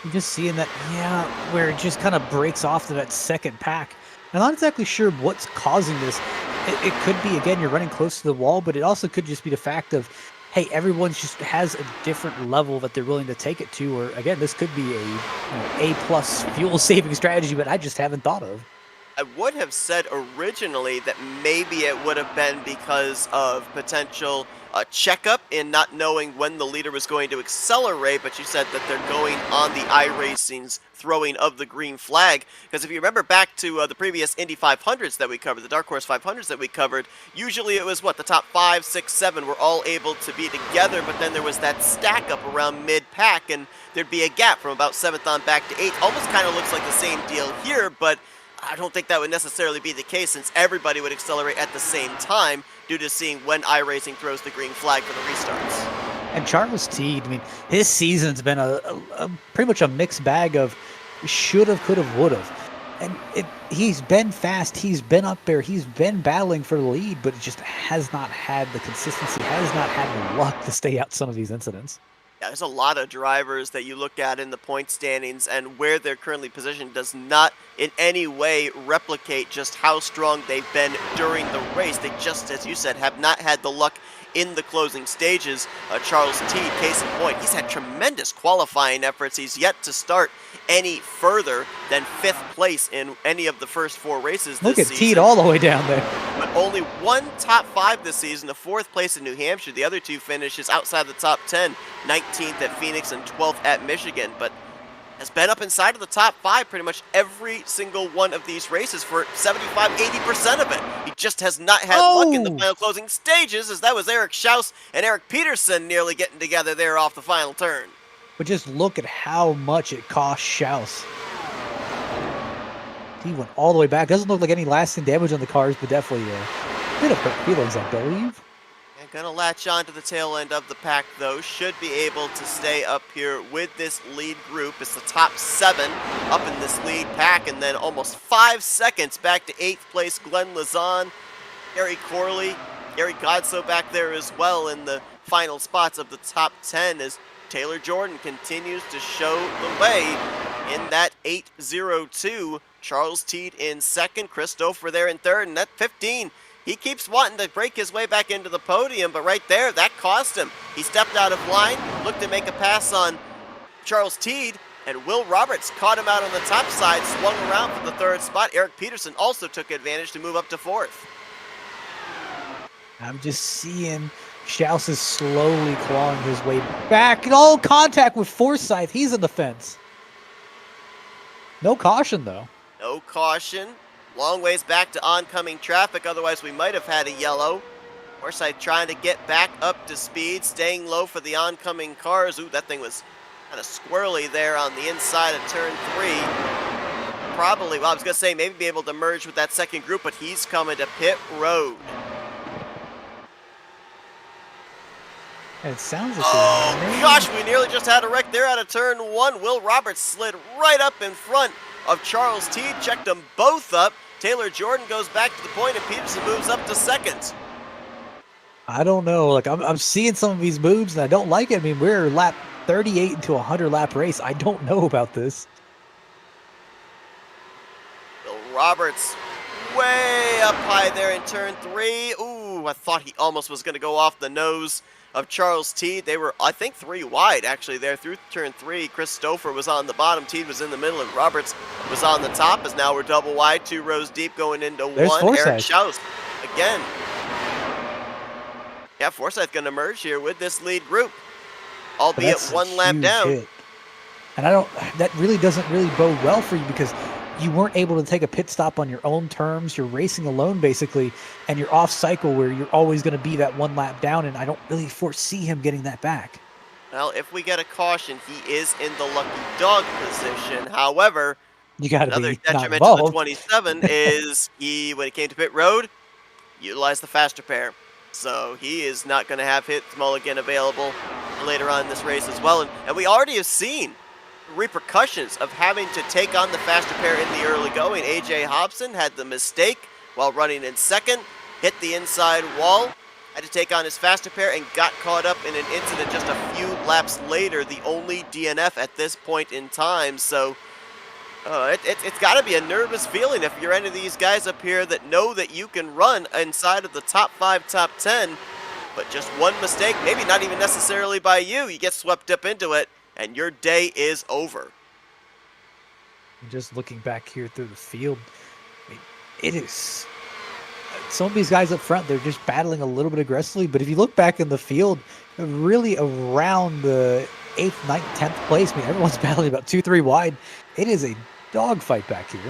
You're just seeing that, yeah, where it just kind of breaks off to that 2nd pack. I'm not exactly sure what's causing this. It could be, again, you're running close to the wall, but it also could just be the fact of, hey, everyone just has a different level that they're willing to take it to. Or again, this could be A plus fuel saving strategy, but I just haven't thought of. I would have said originally that maybe it would have been because of potential checkup in not knowing when the leader was going to accelerate, but you said that they're going on the iRacing's throwing of the green flag. Because if you remember back to the previous Indy 500s that we covered, the Dark Horse 500s that we covered, usually it was, what, the top 5, 6, 7 were all able to be together, but then there was that stack up around mid-pack, and there'd be a gap from about 7th on back to 8th. Almost kind of looks like the same deal here, but I don't think that would necessarily be the case since everybody would accelerate at the same time due to seeing when iRacing throws the green flag for the restarts. And Charles Teed, I mean, his season's been a pretty much a mixed bag of should've, could've, would've. And he's been fast, he's been up there, he's been battling for the lead, but it just has not had the consistency, has not had the luck to stay out some of these incidents. Yeah, there's a lot of drivers that you look at in the point standings, and where they're currently positioned does not in any way replicate just how strong they've been during the race. They just, as you said, have not had the luck in the closing stages. Charles Teed, case in point, he's had tremendous qualifying efforts. He's yet to start any further than 5th place in any of the first 4 races this season. Look at Teed all the way down there. But only 1 top 5 this season, the 4th place in New Hampshire. The other 2 finishes outside the top 10, 19th at Phoenix and 12th at Michigan. But has been up inside of the top 5 pretty much every single one of these races for 75-80% of it. He just has not had luck in the final closing stages, as that was Eric Schaus and Eric Peterson nearly getting together there off the final turn. But just look at how much it cost Schaus. He went all the way back. Doesn't look like any lasting damage on the cars, but definitely a bit of hurt feelings, I believe. Gonna latch on to the tail end of the pack, though. Should be able to stay up here with this lead group. It's the top 7 up in this lead pack, and then almost 5 seconds back to 8th place Glenn Lazan, Gary Corley, Gary Godso back there as well in the final spots of the top 10 as Taylor Jordan continues to show the way in that 8:02. Charles Teed in second, Christopher there in third, and that 15. He keeps wanting to break his way back into the podium, but right there, that cost him. He stepped out of line, looked to make a pass on Charles Teed, and Will Roberts caught him out on the top side, swung around for the third spot. Eric Peterson also took advantage to move up to fourth. I'm just seeing Schaus is slowly clawing his way back. All contact with Forsyth. He's in the fence. No caution, though. No caution. Long ways back to oncoming traffic, otherwise we might have had a yellow. Forsyth trying to get back up to speed, staying low for the oncoming cars. Ooh, that thing was kind of squirrely there on the inside of turn 3. Probably, well, I was going to say maybe be able to merge with that second group, but he's coming to pit road. And it sounds like Gosh, we nearly just had a wreck there out of turn 1. Will Roberts slid right up in front of Charles Teed, checked them both up. Taylor Jordan goes back to the point, and Peterson moves up to second. I don't know. Like I'm seeing some of these moves, and I don't like it. I mean, we're lap 38 into a 100-lap race. I don't know about this. Will Roberts way up high there in turn 3. Ooh, I thought he almost was going to go off the nose of Charles Teed. They were, I think, 3 wide actually there through turn 3. Christopher was on the bottom, Teed was in the middle, and Roberts was on the top, as now we're double wide, 2 rows deep going into There's 1. Forsyth. Eric Schaus again. Yeah, Forsyth going to merge here with this lead group, albeit 1 lap down. Hit. And that really doesn't really bode well for you, because you weren't able to take a pit stop on your own terms. You're racing alone, basically, and you're off cycle where you're always going to be that 1 lap down, and I don't really foresee him getting that back. Well, if we get a caution, he is in the lucky dog position. However, you got to another be detriment not to the involved. 27 is when he came to pit road, utilized the faster pair. So he is not going to have his mulligan available later on in this race as well. And we already have seen repercussions of having to take on the faster pair in the early going. AJ Hobson had the mistake while running in second, hit the inside wall, had to take on his faster pair, and got caught up in an incident just a few laps later, the only DNF at this point in time. So it's got to be a nervous feeling if you're any of these guys up here that know that you can run inside of the top 5, top 10, but just one mistake, maybe not even necessarily by you, you get swept up into it, and your day is over. Just looking back here through the field, I mean, it is. Some of these guys up front, they're just battling a little bit aggressively, but if you look back in the field, really around the 8th, 9th, 10th place, I mean, everyone's battling about 2-3 wide. It is a dogfight back here.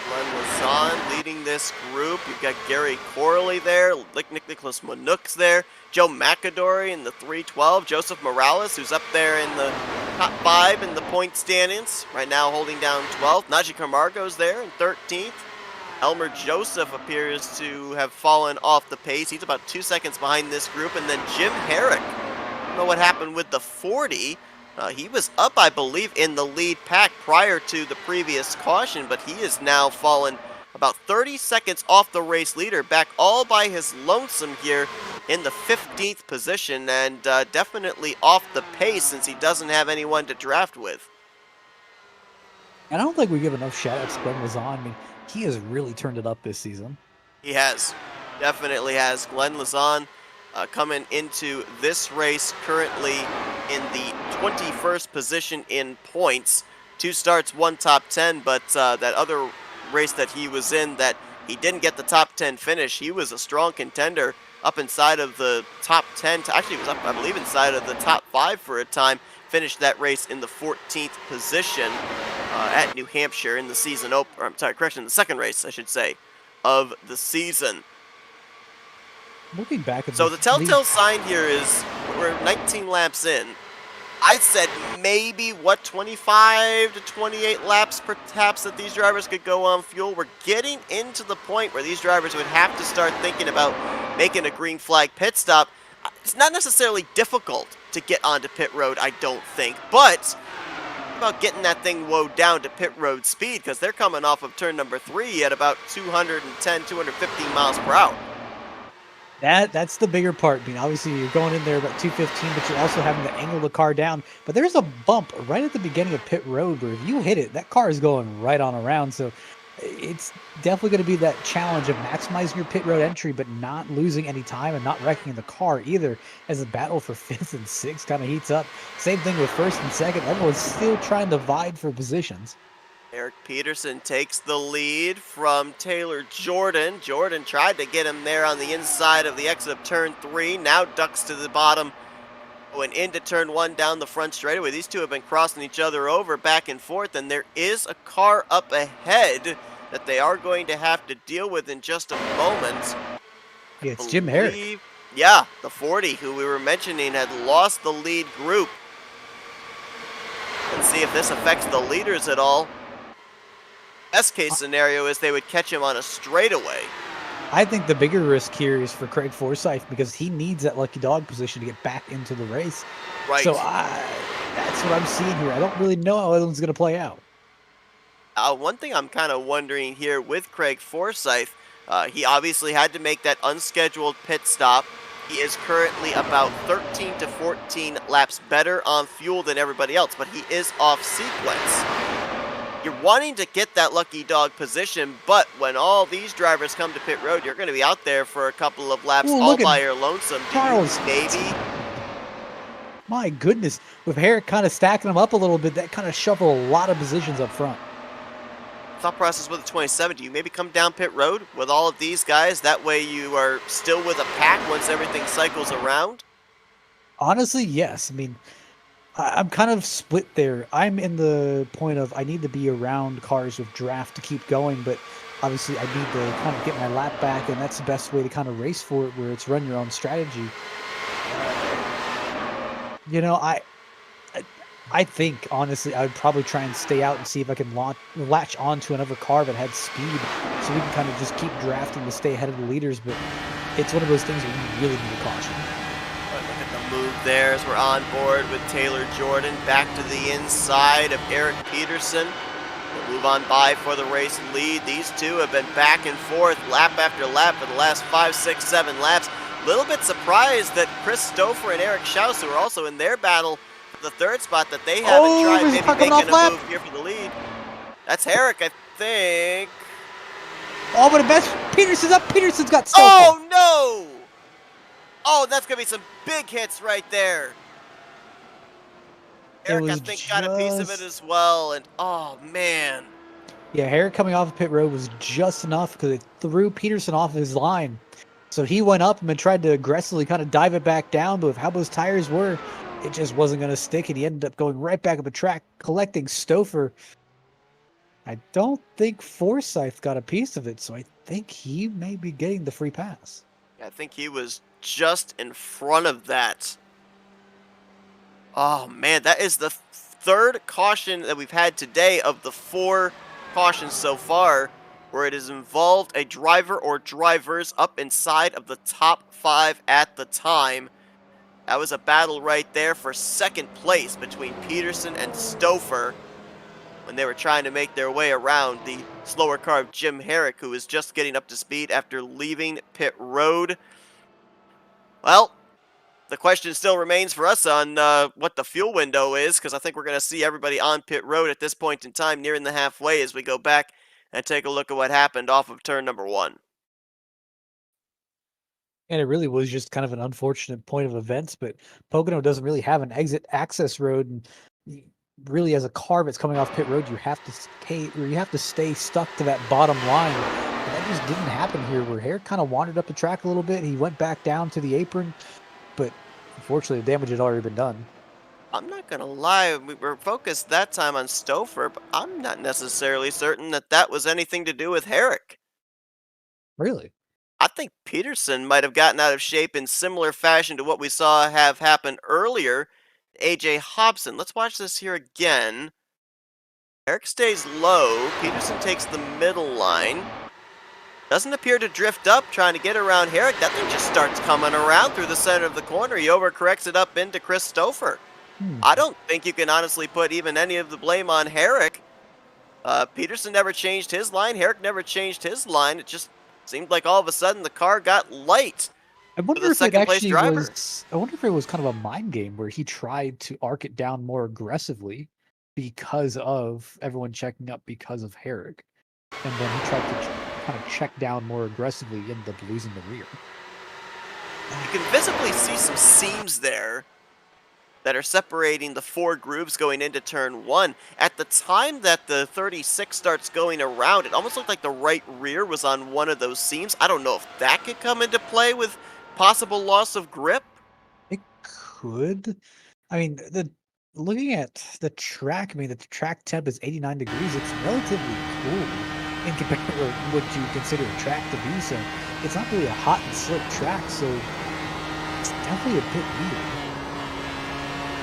Glenn Lazan leading this group. You've got Gary Corley there, Nicholas Manook's there, Joe McAdory in the 312, Joseph Morales, who's up there in the top 5 in the point standings, right now holding down 12th. Najee Camargo's there in 13th. Elmer Joseph appears to have fallen off the pace. He's about 2 seconds behind this group. And then Jim Herrick, I don't know what happened with the 40. He was up, I believe, in the lead pack prior to the previous caution, but he has now fallen about 30 seconds off the race leader, back all by his lonesome here in the 15th position, and definitely off the pace since he doesn't have anyone to draft with. And I don't think we give enough shout-outs to Glenn Lazan. I mean, he has really turned it up this season. He has. Definitely has. Glenn Lazan coming into this race currently in the 21st position in points. 2 starts, 1 top 10, but that other race that he was in that he didn't get the top 10 finish, he was a strong contender up inside of the top 10. Actually, he was up, I believe, inside of the top 5 for a time. Finished that race in the 14th position at New Hampshire in the season opener. I'm sorry, correction, the second race, I should say, of the season. Looking back at so the telltale sign here is we're 19 laps in. I said maybe, 25 to 28 laps perhaps that these drivers could go on fuel. We're getting into the point where these drivers would have to start thinking about making a green flag pit stop. It's not necessarily difficult to get onto pit road, I don't think, but about getting that thing woed down to pit road speed, because they're coming off of turn number 3 at about 210, 250 miles per hour. That's the bigger part. I mean, obviously you're going in there about 215, but you're also having to angle the car down. But there's a bump right at the beginning of pit road where if you hit it, that car is going right on around. So it's definitely going to be that challenge of maximizing your pit road entry, but not losing any time and not wrecking the car either. As the battle for fifth and sixth kind of heats up. Same thing with first and second. Everyone's still trying to vie for positions. Eric Peterson takes the lead from Taylor Jordan. Jordan tried to get him there on the inside of the exit of turn 3, now ducks to the bottom, going into turn 1 down the front straightaway. These two have been crossing each other over back and forth, and there is a car up ahead that they are going to have to deal with in just a moment. Yeah, it's Jim Herrick. Yeah, the 40 who we were mentioning had lost the lead group. Let's see if this affects the leaders at all. Best case scenario is they would catch him on a straightaway. I think the bigger risk here is for Craig Forsyth because he needs that lucky dog position to get back into the race. Right. So that's what I'm seeing here. I don't really know how everyone's going to play out. One thing I'm kind of wondering here with Craig Forsyth, he obviously had to make that unscheduled pit stop. He is currently about 13 to 14 laps better on fuel than everybody else, but he is off sequence. You're wanting to get that lucky dog position, but when all these drivers come to pit road, you're going to be out there for a couple of laps all by your lonesome. Charles, maybe? My goodness, with Herrick kind of stacking them up a little bit, that kind of shuffled a lot of positions up front. Thought process with the 27, do you maybe come down pit road with all of these guys? That way you are still with a pack once everything cycles around? Honestly, yes. I mean, I'm kind of split there. I'm in the point of I need to be around cars with draft to keep going, but obviously I need to kind of get my lap back, and that's the best way to kind of race for it, where it's run your own strategy. You know, I think honestly I would probably try and stay out and see if I can latch onto another car that had speed, so we can kind of just keep drafting to stay ahead of the leaders. But it's one of those things where you really need caution. Look at the move there as we're on board with Taylor Jordan back to the inside of Eric Peterson. We'll move on by for the race lead. These two have been back and forth lap after lap for the last 5, 6, 7 laps. A little bit surprised that Chris Stouffer and Eric Schaus, who are also in their battle for the third spot, that they haven't tried maybe making a move here for the lead. That's Herrick, I think. Oh, but Peterson's up. Peterson's got Stouffer. Oh, no! Oh, that's going to be some big hits right there. Herrick, I think, got a piece of it as well, and oh, man. Yeah, Herrick coming off of pit road was just enough because it threw Peterson off his line. So he went up and tried to aggressively kind of dive it back down, but with how those tires were, it just wasn't going to stick, and he ended up going right back up the track, collecting Stouffer. I don't think Forsyth got a piece of it, so I think he may be getting the free pass. I think he was just in front of that. Oh, man, that is the third caution that we've had today of the 4 cautions so far, where it has involved a driver or drivers up inside of the top 5 at the time. That was a battle right there for second place between Peterson and Stouffer when they were trying to make their way around the slower car of Jim Herrick, who was just getting up to speed after leaving pit road. Well, the question still remains for us on what the fuel window is, because I think we're going to see everybody on pit road at this point in time, nearing the halfway, as we go back and take a look at what happened off of turn number 1. And it really was just kind of an unfortunate point of events, but Pocono doesn't really have an exit access road, and really as a car that's coming off pit road, you have to stay stuck to that bottom line. And that just didn't happen here, where Herrick kind of wandered up the track a little bit. He went back down to the apron, but unfortunately the damage had already been done. I'm not going to lie, we were focused that time on Stouffer, but I'm not necessarily certain that that was anything to do with Herrick. Really? I think Peterson might have gotten out of shape in similar fashion to what we saw have happened earlier. AJ Hobson. Let's watch this here again. Herrick stays low. Peterson takes the middle line. Doesn't appear to drift up, trying to get around Herrick. That thing just starts coming around through the center of the corner. He overcorrects it up into Chris Stouffer. I don't think you can honestly put even any of the blame on Herrick. Peterson never changed his line. Herrick never changed his line. It just seemed like all of a sudden the car got light. I for the wonder if it second place actually driver. was. I wonder if it was kind of a mind game where he tried to arc it down more aggressively because of everyone checking up because of Herrick, and then he tried to kind of check down more aggressively, ended up losing the rear. You can visibly see some seams there that are separating the 4 grooves going into turn 1. At the time that the 36 starts going around, it almost looked like the right rear was on one of those seams. I don't know if that could come into play with possible loss of grip. It could. I mean, the looking at the track, I mean, the track temp is 89 degrees. It's relatively cool in compared to what you consider a track to be. So it's not really a hot and slick track. So it's definitely a bit weird.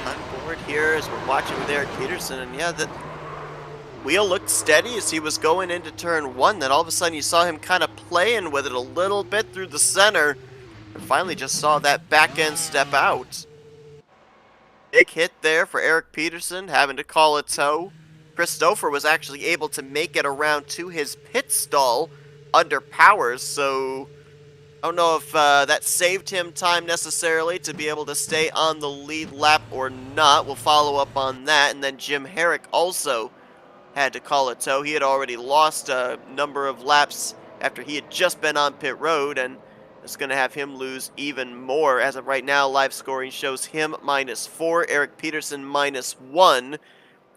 On board here as we're watching with Eric Peterson, and yeah, the wheel looked steady as he was going into turn 1. Then all of a sudden you saw him kind of playing with it a little bit through the center, and finally just saw that back end step out. Big hit there for Eric Peterson, having to call a tow. Christopher was actually able to make it around to his pit stall under powers, so I don't know if that saved him time necessarily to be able to stay on the lead lap or not. We'll follow up on that. And then Jim Herrick also had to call a tow. He had already lost a number of laps after he had just been on pit road, and it's going to have him lose even more. As of right now, live scoring shows him -4, Eric Peterson -1,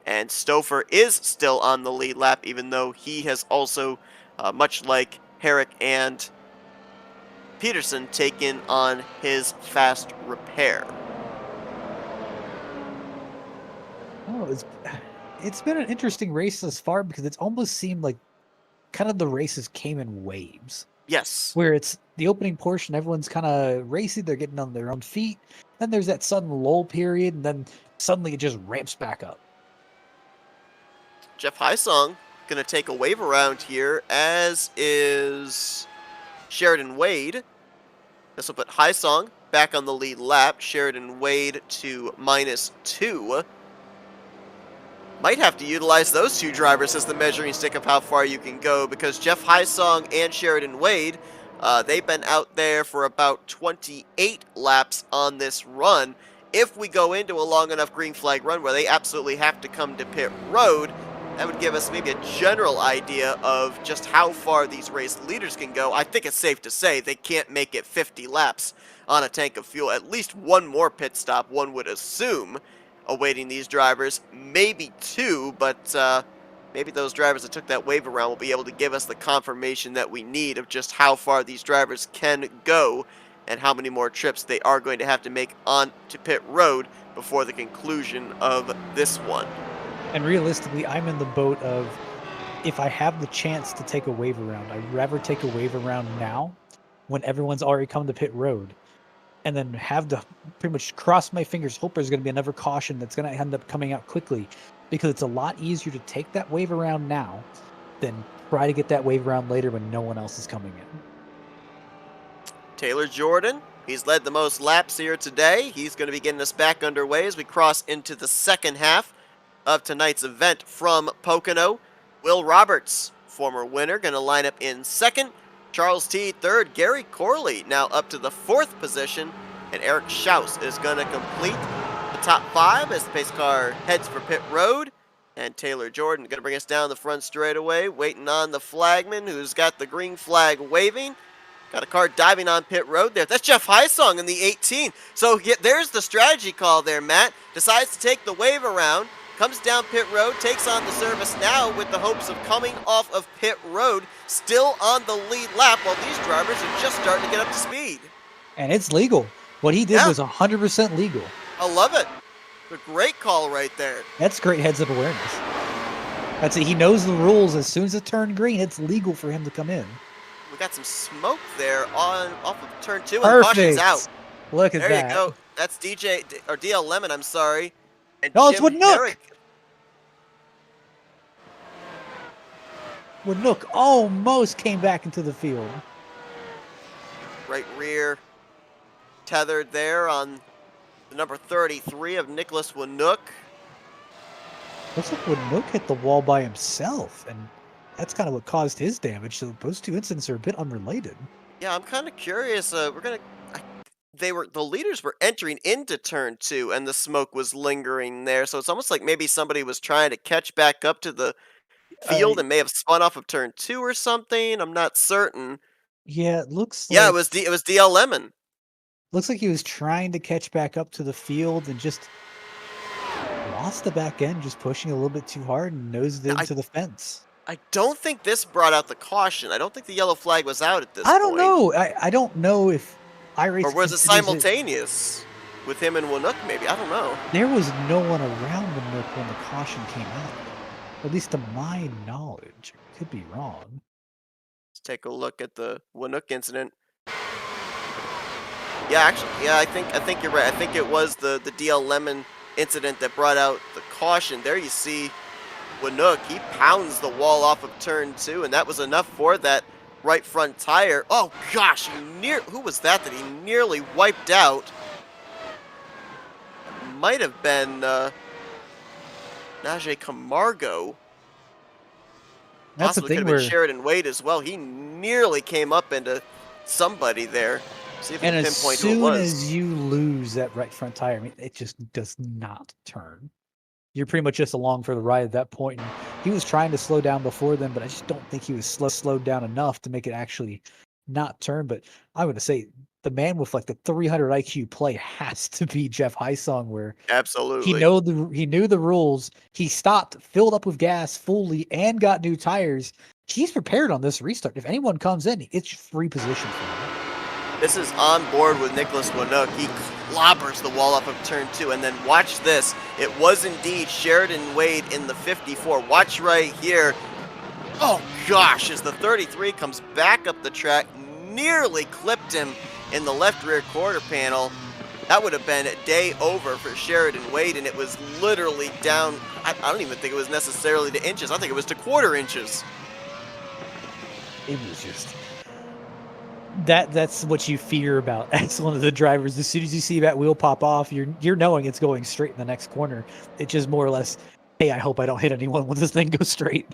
and Stouffer is still on the lead lap, even though he has also, much like Herrick and Peterson, taken on his fast repair. Oh, it's been an interesting race thus far because it's almost seemed like kind of the races came in waves. Yes. Where it's the opening portion, everyone's kind of racing, they're getting on their own feet. Then there's that sudden lull period, and then suddenly it just ramps back up. Jeff Hysong going to take a wave around here, as is Sheridan Wade. This will put Hysong back on the lead lap. Sheridan Wade to -2. Might have to utilize those 2 drivers as the measuring stick of how far you can go, because Jeff Hysong and Sheridan Wade, they've been out there for about 28 laps on this run. If we go into a long enough green flag run where they absolutely have to come to pit road, that would give us maybe a general idea of just how far these race leaders can go. I think it's safe to say they can't make it 50 laps on a tank of fuel. At least one more pit stop, one would assume, awaiting these drivers. Maybe 2, but maybe those drivers that took that wave around will be able to give us the confirmation that we need of just how far these drivers can go and how many more trips they are going to have to make on to pit road before the conclusion of this one. And realistically, I'm in the boat of, if I have the chance to take a wave around, I'd rather take a wave around now when everyone's already come to pit road, and then have to pretty much cross my fingers, hope there's going to be another caution that's going to end up coming out quickly, because it's a lot easier to take that wave around now than try to get that wave around later when no one else is coming in. Taylor Jordan, he's led the most laps here today. He's going to be getting us back underway as we cross into the second half of tonight's event from Pocono. Will Roberts, former winner, going to line up in second. Charles T. third. Gary Corley now up to the 4th position. And Eric Schaus is going to complete the top 5 as the pace car heads for pit road. And Taylor Jordan going to bring us down the front straightaway, waiting on the flagman who's got the green flag waving. Got a car diving on pit road there. That's Jeff Hysong in the 18. So there's the strategy call there, Matt. Decides to take the wave around. Comes down pit road, takes on the service now with the hopes of coming off of pit road, still on the lead lap, while these drivers are just starting to get up to speed. And it's legal. What he did was 100% legal. I love it. A great call right there. That's great heads-up awareness. That's it. He knows the rules. As soon as it turned green, it's legal for him to come in. We got some smoke there off of turn 2, and Perfect. caution's out. Look at that. There you go. That's DL Lemon, I'm sorry. And No, Jim it's Woodnook. Herrick. Woodnook almost came back into the field. Right rear tethered there on the number 33 of Nicholas Woodnook. Looks like Woodnook hit the wall by himself, and that's kind of what caused his damage. So those 2 incidents are a bit unrelated. Yeah, I'm kind of curious. the leaders were entering into turn 2 and the smoke was lingering there, so it's almost like maybe somebody was trying to catch back up to the Uh, field and may have spun off of turn 2 or something, I'm not certain. yeah, it looks Yeah, like it was DL Lemon. he was trying to catch back up to the field and just lost the back end, just pushing a little bit too hard and nosed Now, I into the fence. I don't think this brought out the caution, I don't think the yellow flag was out at this I don't point. know. I don't know if Or iRacing was it considers it. simultaneous with him and Winook maybe? I don't know. There was no one around the nook when the caution came out, though. At least to my knowledge. I could be wrong. Let's take a look at the Winook incident. Yeah, actually, yeah, I think you're right. I think it was the DL Lemon incident that brought out the caution. There you see Winook, he pounds the wall off of turn 2, and that was enough for that right front tire. Oh gosh, who was that he nearly wiped out? Might have been Najee Camargo. That's the Possibly could thing have been where, Sheridan Wade as well. He nearly came up into somebody there. See if we and can as pinpoint who it soon was. as you lose that right front tire, I mean, it just does not turn. You're pretty much just along for the ride at that point. And he was trying to slow down before then, but I just don't think he was slowed down enough to make it actually not turn. But I'm going to say the man with like the 300 IQ play has to be Jeff Heisong, where Absolutely. he knew the rules. He stopped, filled up with gas fully, and got new tires. He's prepared on this restart. If anyone comes in, it's free position for him. This is on board with Nicholas Winook. He clobbers the wall off of turn 2, and then watch this. It was indeed Sheridan Wade in the 54. Watch right here. Oh gosh, as the 33 comes back up the track, nearly clipped him in the left rear quarter panel. That would have been day over for Sheridan Wade, and it was literally down. I don't even think it was necessarily to inches. I think it was to quarter inches. It was just that's what you fear about as one of the drivers. As soon as you see that wheel pop off, you're knowing it's going straight in the next corner. It's just more or less, hey, I hope I don't hit anyone when this thing goes straight.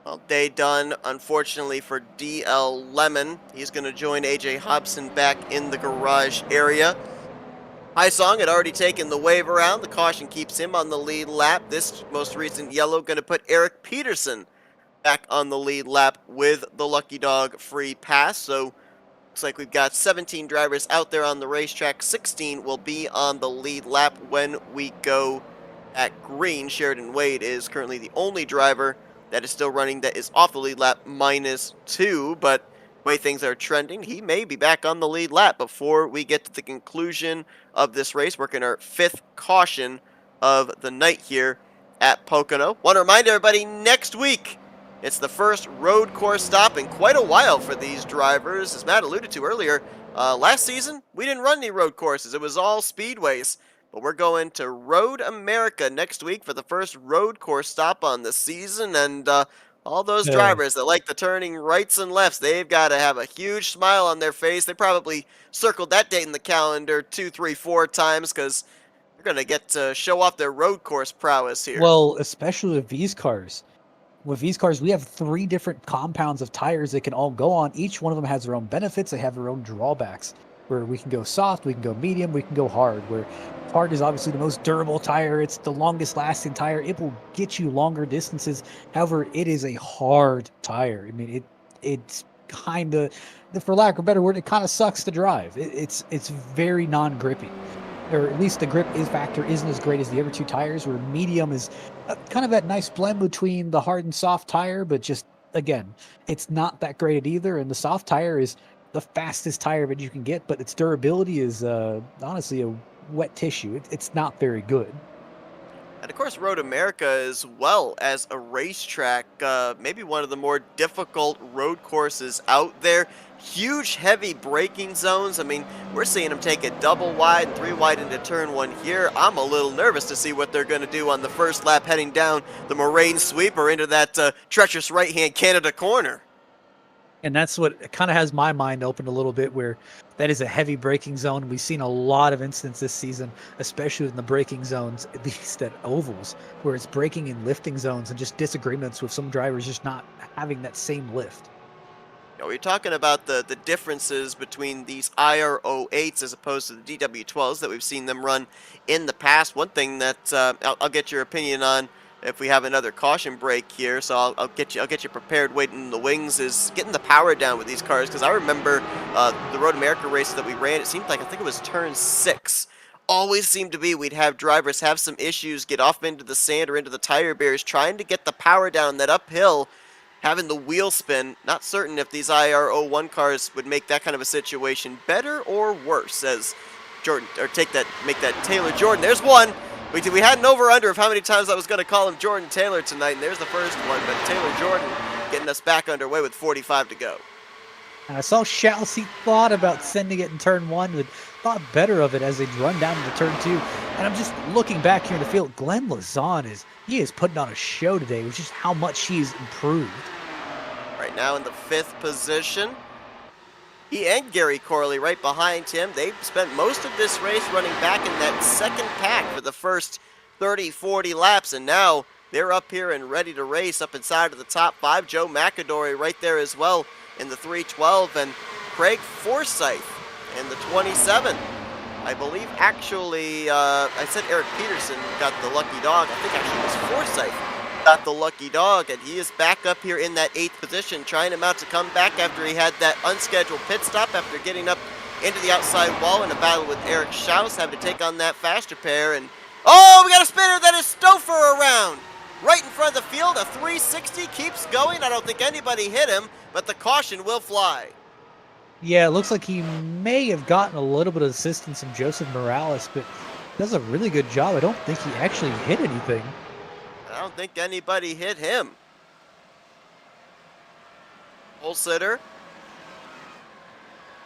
Well, day done, unfortunately, for DL Lemon. He's going to join AJ Hobson back in the garage area. Haisong had already taken the wave around. The caution keeps him on the lead lap. This most recent yellow going to put Eric Peterson back on the lead lap with the Lucky Dog free pass. So looks like we've got 17 drivers out there on the racetrack. 16 will be on the lead lap when we go at green. Sheridan Wade is currently the only driver that is still running that is off the lead lap -2, but the way things are trending, he may be back on the lead lap before we get to the conclusion of this race, working our 5th caution of the night here at Pocono. Want to remind everybody, next week, it's the first road course stop in quite a while for these drivers. As Matt alluded to earlier, last season, we didn't run any road courses. It was all speedways. But we're going to Road America next week for the first road course stop on the season. And all those Uh, drivers that like the turning rights and lefts, they've got to have a huge smile on their face. They probably circled that date in the calendar 2, 3, 4 times because they're going to get to show off their road course prowess here. well, especially with these cars. With these cars, we have 3 different compounds of tires they can all go on. Each one of them has their own benefits. They have their own drawbacks. Where we can go soft, we can go medium, we can go hard. Where hard is obviously the most durable tire. It's the longest lasting tire. It will get you longer distances. However, it is a hard tire. I mean, it's kind of, for lack of a better word, it kind of sucks to drive. It's very non-grippy, or at least the factor isn't as great as the other 2 tires. Where medium is kind of that nice blend between the hard and soft tire, but just again, it's not that great at either. And the soft tire is the fastest tire that you can get, but its durability is honestly a wet tissue. It's not very good. And of course, Road America, as well as a racetrack, maybe one of the more difficult road courses out there. Huge, heavy braking zones. I mean, we're seeing them take it double wide and 3 wide into turn 1 here. I'm a little nervous to see what they're going to do on the first lap heading down the Moraine sweeper into that treacherous right-hand Canada corner. And that's what kind of has my mind opened a little bit, where that is a heavy braking zone. We've seen a lot of incidents this season, especially in the braking zones, at least at ovals, where it's braking in lifting zones and just disagreements with some drivers just not having that same lift. We're talking about the differences between these IRO8s as opposed to the DW12s that we've seen them run in the past. One thing that I'll get your opinion on if we have another caution break here, so I'll get you prepared waiting in the wings, is getting the power down with these cars, because I remember the Road America race that we ran. It seemed like, I think it was turn 6. Always seemed to be we'd have drivers have some issues, get off into the sand or into the tire barriers, trying to get the power down that uphill, having the wheel spin. Not certain if these IR01 cars would make that kind of a situation better or worse, as Jordan, or make that Taylor Jordan. There's one. We had an over-under of how many times I was going to call him Jordan Taylor tonight, and there's the first one, but Taylor Jordan getting us back underway with 45 to go. And I saw Schaus, he thought about sending it in turn 1, but thought better of it as they'd run down into turn 2. And I'm just looking back here in the field. Glenn Lazon he is putting on a show today, which is how much he's improved. Right now in the 5th position. He and Gary Corley right behind him. They spent most of this race running back in that second pack for the first 30, 40 laps, and now they're up here and ready to race up inside of the top 5. Joe McAdory right there as well in the 312, and Craig Forsyth in the 27. I believe actually, I said Eric Peterson got the lucky dog. I think actually it was Forsyth got the lucky dog, and he is back up here in that 8th position, trying to mount to come back after he had that unscheduled pit stop after getting up into the outside wall in a battle with Eric Schaus, having to take on that faster pair. And oh, we got a spinner that is Stouffer around right in front of the field. A 360 keeps going. I don't think anybody hit him, but the caution will fly. Yeah, it looks like he may have gotten a little bit of assistance from Joseph Morales, but does a really good job. I don't think he actually hit anything. I don't think anybody hit him. Pole sitter.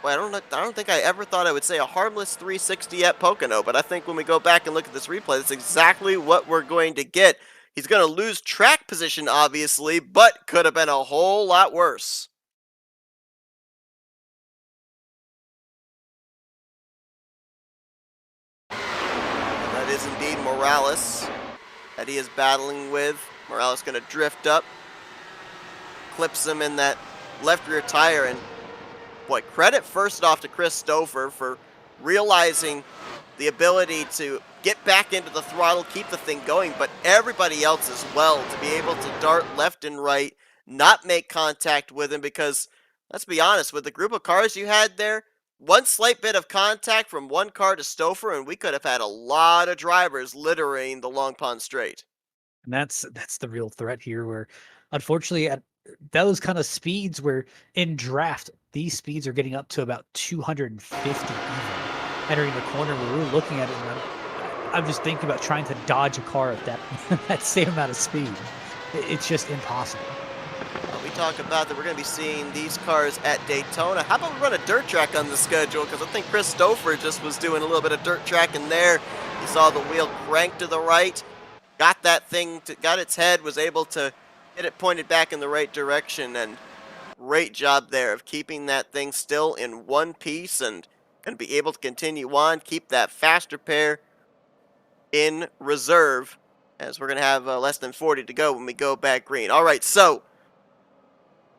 Well, I don't think I ever thought I would say a harmless 360 at Pocono, but I think when we go back and look at this replay, that's exactly what we're going to get. He's going to lose track position, obviously, but could have been a whole lot worse. And that is indeed Morales that he is battling with. Morales going to drift up, clips him in that left rear tire, and boy, credit first off to Chris Stouffer for realizing the ability to get back into the throttle, keep the thing going, but everybody else as well, to be able to dart left and right, not make contact with him, because let's be honest, with the group of cars you had there, one slight bit of contact from one car to Stouffer, and we could have had a lot of drivers littering the Long Pond Straight. And that's the real threat here, where unfortunately at those kind of speeds, where in draft, these speeds are getting up to about 250 even, entering the corner where we're looking at it, and I'm just thinking about trying to dodge a car at that that same amount of speed. It's just impossible. We talk about that we're going to be seeing these cars at Daytona. How about we run a dirt track on the schedule? Because I think Chris Stouffer just was doing a little bit of dirt track in there. You saw the wheel crank to the right, got that thing, got its head, was able to get it pointed back in the right direction, and great job there of keeping that thing still in one piece and going to be able to continue on, keep that faster pair in reserve, as we're going to have less than 40 to go when we go back green. All right, so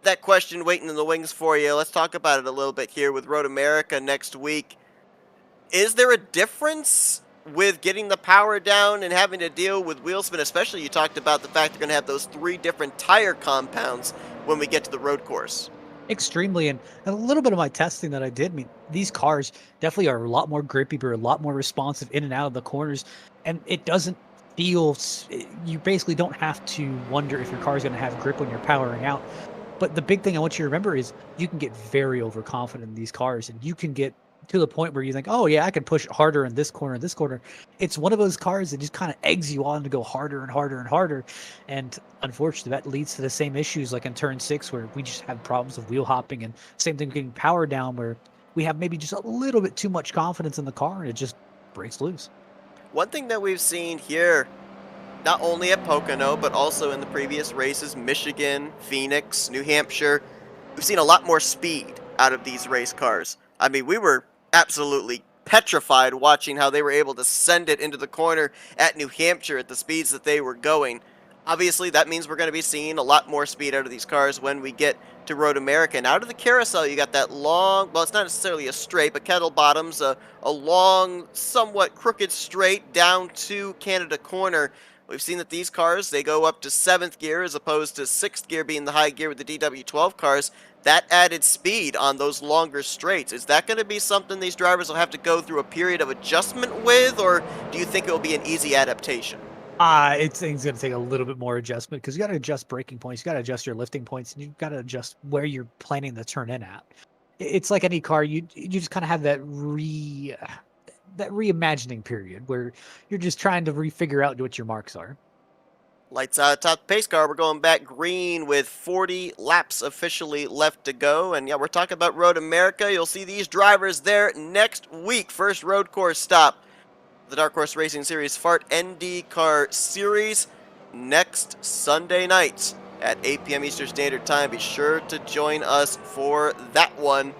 that question waiting in the wings for you. Let's talk about it a little bit here with Road America next week. Is there a difference with getting the power down and having to deal with wheel spin? Especially, you talked about the fact they're going to have those 3 different tire compounds when we get to the road course. Extremely, and a little bit of my testing that I did, I mean, these cars definitely are a lot more grippy, but a lot more responsive in and out of the corners, and it doesn't feel, you basically don't have to wonder if your car is going to have grip when you're powering out. But the big thing I want you to remember is you can get very overconfident in these cars, and you can get to the point where you think, oh yeah, I can push harder in this corner, and this corner. It's one of those cars that just kind of eggs you on to go harder and harder and harder. And unfortunately, that leads to the same issues like in turn 6, where we just have problems of wheel hopping, and same thing getting power down, where we have maybe just a little bit too much confidence in the car and it just breaks loose. One thing that we've seen here, not only at Pocono, but also in the previous races, Michigan, Phoenix, New Hampshire, we've seen a lot more speed out of these race cars. I mean, we were absolutely petrified watching how they were able to send it into the corner at New Hampshire at the speeds that they were going. Obviously, that means we're going to be seeing a lot more speed out of these cars when we get to Road America. And out of the carousel, you got that long, well, it's not necessarily a straight, but kettle bottoms, a long, somewhat crooked straight down to Canada Corner. We've seen that these cars, they go up to 7th gear as opposed to 6th gear being the high gear with the DW12 cars. That added speed on those longer straights. Is that going to be something these drivers will have to go through a period of adjustment with, or do you think it will be an easy adaptation? It's going to take a little bit more adjustment because you got to adjust braking points, you got to adjust your lifting points, and you've got to adjust where you're planning to turn in at. It's like any car, you just kind of have that reimagining period where you're just trying to refigure out what your marks are. Lights out top the pace car. We're going back green with 40 laps officially left to go. And yeah, we're talking about Road America. You'll see these drivers there next week. First road course stop. The Dark Horse Racing Series F.A.R.T NDCar Series next Sunday night at 8 p.m. Eastern Standard Time. Be sure to join us for that one,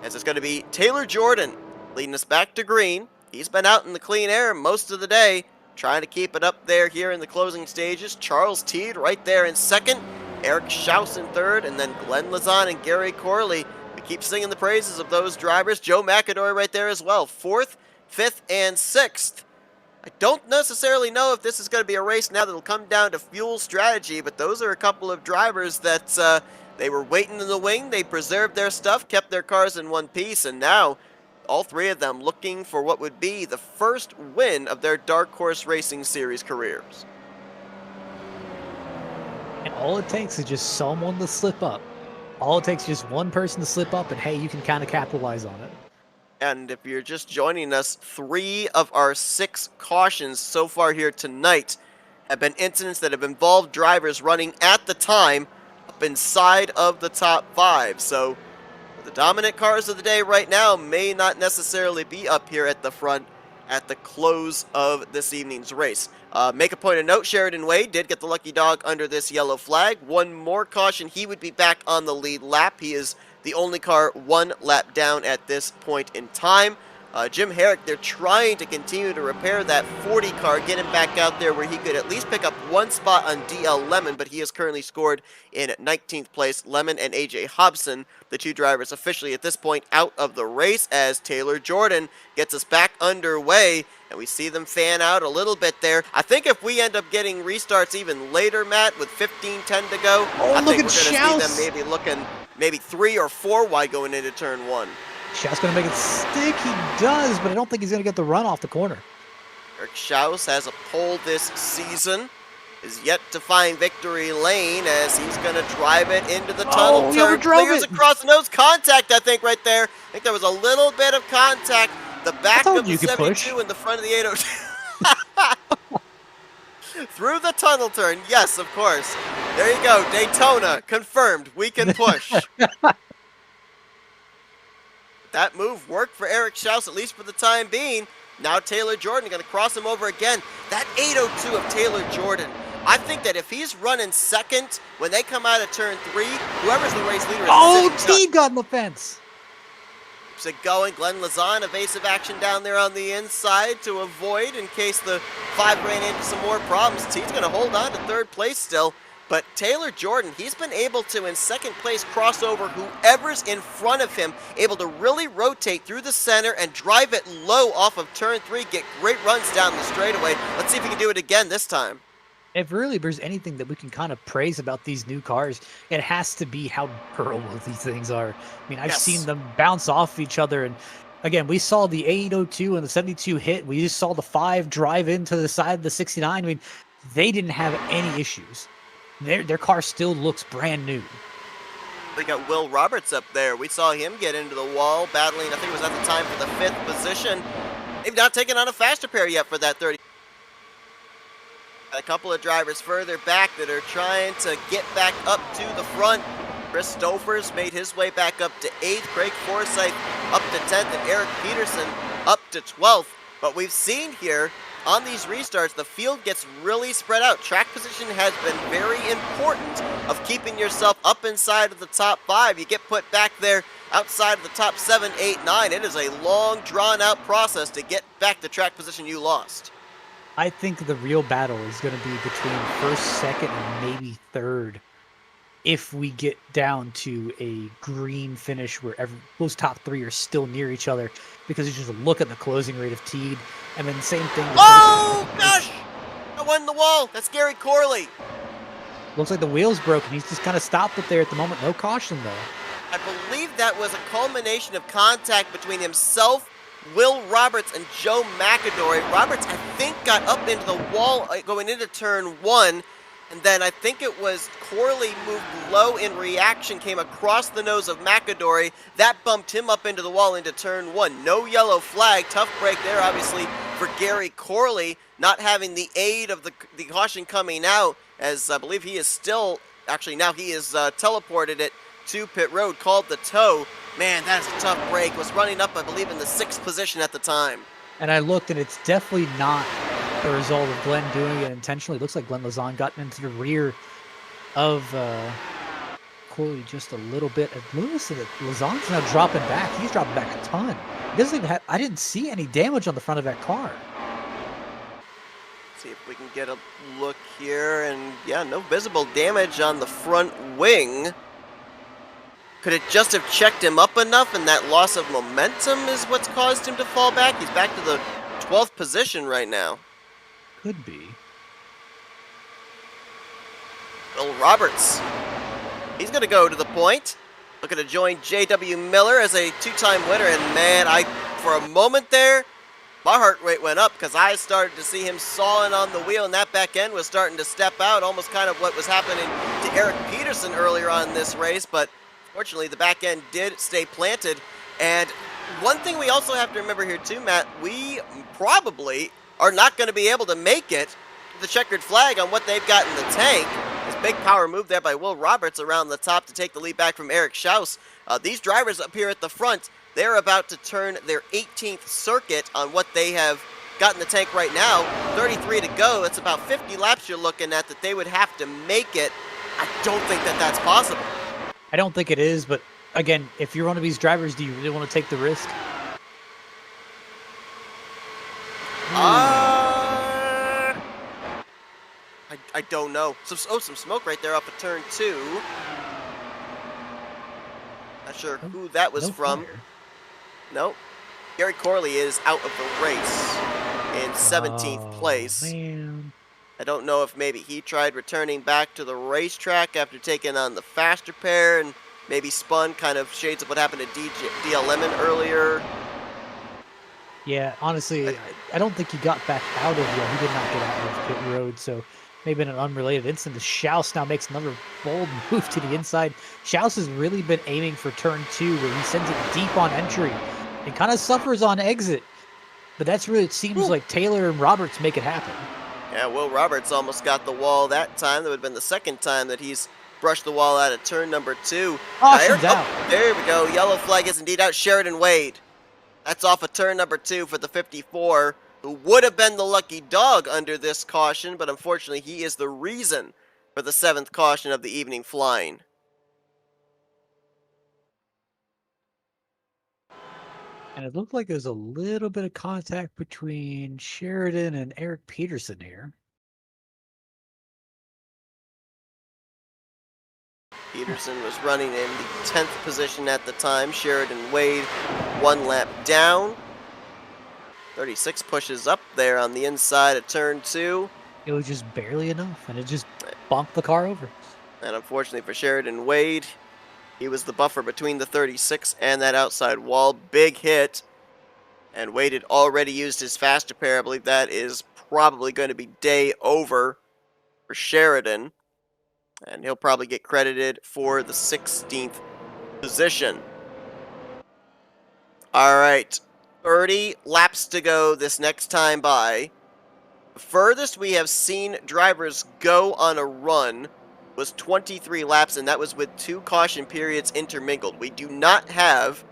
as it's going to be Taylor Jordan leading us back to green. He's been out in the clean air most of the day, trying to keep it up there here in the closing stages. Charles Teed right there in second, Eric Schaus in third, and then Glenn Lazan and Gary Corley. We keep singing the praises of those drivers. Joe McAdory right there as well, fourth, fifth, and sixth. I don't necessarily know if this is going to be a race now that'll come down to fuel strategy, but those are a couple of drivers that they were waiting in the wing. They preserved their stuff, kept their cars in one piece, and now all three of them looking for what would be the first win of their Dark Horse Racing Series careers. And all it takes is just someone to slip up. All it takes is just one person to slip up, and hey, you can kind of capitalize on it. And if you're just joining us, 3 of our 6 cautions so far here tonight have been incidents that have involved drivers running at the time up inside of the top 5. So the dominant cars of the day right now may not necessarily be up here at the front at the close of this evening's race. Make a point of note, Sheridan Wade did get the lucky dog under this yellow flag. One more caution, he would be back on the lead lap. He is the only car 1 lap down at this point in time. Jim Herrick, they're trying to continue to repair that 40 car, get him back out there where he could at least pick up 1 spot on DL Lemon, but he has currently scored in 19th place. Lemon and AJ Hobson, the 2 drivers officially at this point out of the race, as Taylor Jordan gets us back underway, and we see them fan out a little bit there. I think if we end up getting restarts even later, Matt, with 15:10 to go, I think we're going to see them maybe looking maybe 3 or 4 wide going into turn 1. Schaus going to make it stick. He does, but I don't think he's going to get the run off the corner. Eric Schaus has a pole this season, is yet to find victory lane as he's going to drive it into the tunnel turn. Clears across the nose. Contact, I think, right there. I think there was a little bit of contact. The back of the 72 and the front of the 802. Through the tunnel turn. Yes, of course. There you go. Daytona. Confirmed. We can push. That move worked for Eric Schaus, at least for the time being. Now Taylor Jordan going to cross him over again. That 802 of Taylor Jordan, I think that if he's running second when they come out of turn 3, whoever's the race leader is Teed got in the fence. Keeps it going. Glenn Lazan, evasive action down there on the inside to avoid in case the 5 ran into some more problems. Teed's going to hold on to 3rd place still. But Taylor Jordan, he's been able to, in 2nd place, cross over whoever's in front of him, able to really rotate through the center and drive it low off of turn 3, get great runs down the straightaway. Let's see if he can do it again this time. If really there's anything that we can kind of praise about these new cars, it has to be how durable these things are. I mean, I've seen them bounce off each other, and again, we saw the 802 and the 72 hit. We just saw the 5 drive into the side of the 69. I mean, they didn't have any issues. Their car still looks brand new. We got Will Roberts up there. We saw him get into the wall, battling, I think it was at the time for the 5th position. They've not taken on a faster pair yet for that 30. A couple of drivers further back that are trying to get back up to the front. Chris Stofers made his way back up to 8th. Craig Forsyth up to 10th, and Eric Peterson up to 12th. But we've seen here on these restarts, the field gets really spread out. Track position has been very important of keeping yourself up inside of the top 5. You get put back there outside of the top 7, 8, 9. It is a long, drawn-out process to get back the track position you lost. I think the real battle is going to be between first, second, and maybe third. If we get down to a green finish where those top three are still near each other, because you just look at the closing rate of Teed, and then same thing with first and Oh, second place. gosh! I won the wall. That's Gary Corley. Looks like the wheel's broken. He's just kind of stopped it there at the moment. No caution, though. I believe that was a culmination of contact between himself, Will Roberts, and Joe McAdory. Roberts, I think, got up into the wall going into turn one, and then I think it was Corley moved low in reaction, came across the nose of McAdory. That bumped him up into the wall into turn one. No yellow flag. Tough break there, obviously, for Gary Corley, not having the aid of the caution coming out, as I believe he is still, actually now he is teleported it to pit road, called the tow. Man, that is a tough break. Was running up, I believe, in the 6th position at the time. And I looked, and it's definitely not the result of Glenn doing it intentionally. It looks like Glenn Lazan got into the rear of Corley just a little bit. And Lewis, Lazan's now dropping back. He's dropping back a ton. He doesn't even have, I didn't see any damage on the front of that car. See if we can get a look here. And yeah, no visible damage on the front wing. Could it just have checked him up enough, and that loss of momentum is what's caused him to fall back? He's back to the 12th position right now. Could be. Will Roberts. He's going to go to the point. Looking to join J.W. Miller as a two-time winner. And man, for a moment there, my heart rate went up because I started to see him sawing on the wheel, and that back end was starting to step out, almost kind of what was happening to Eric Peterson earlier on in this race. But fortunately, the back end did stay planted. And one thing we also have to remember here too, Matt, we probably are not going to be able to make it to the checkered flag on what they've got in the tank. This big power move there by Will Roberts around the top to take the lead back from Eric Schaus. These drivers up here at the front, they're about to turn their 18th circuit on what they have got in the tank right now. 33 to go. That's about 50 laps you're looking at that they would have to make it. I don't think that that's possible. I don't think it is, but again, if you're one of these drivers, do you really want to take the risk? I don't know. Some smoke right there off of turn 2. Not sure who that was from. Fire. Nope. Gary Corley is out of the race in 17th place. Man. I don't know if maybe he tried returning back to the racetrack after taking on the faster pair and maybe spun, kind of shades of what happened to DL Lemon earlier. Yeah, honestly, I don't think he got back out of it. He did not get out of pit road, so maybe in an unrelated incident, Schaus now makes another bold move to the inside. Schaus has really been aiming for turn 2, where he sends it deep on entry and kind of suffers on exit. But that's really, it seems like Taylor and Roberts make it happen. Yeah, Will Roberts almost got the wall that time. That would have been the second time that he's brushed the wall out of turn number 2. Caution's out. There we go. Yellow flag is indeed out. Sheridan Wade. That's off of turn number 2 for the 54, who would have been the lucky dog under this caution, but unfortunately he is the reason for the 7th caution of the evening flying. And it looked like there's a little bit of contact between Sheridan and Eric Peterson here. Peterson was running in the 10th position at the time. Sheridan Wade 1 lap down. 36 pushes up there on the inside of turn 2. It was just barely enough, and it just bumped the car over. And unfortunately for Sheridan Wade, he was the buffer between the 36 and that outside wall. Big hit. And Wade had already used his faster pair. I believe that is probably going to be day over for Sheridan. And he'll probably get credited for the 16th position. All right. 30 laps to go this next time by. The furthest we have seen drivers go on a run was 23 laps, and that was with 2 caution periods intermingled. We do not have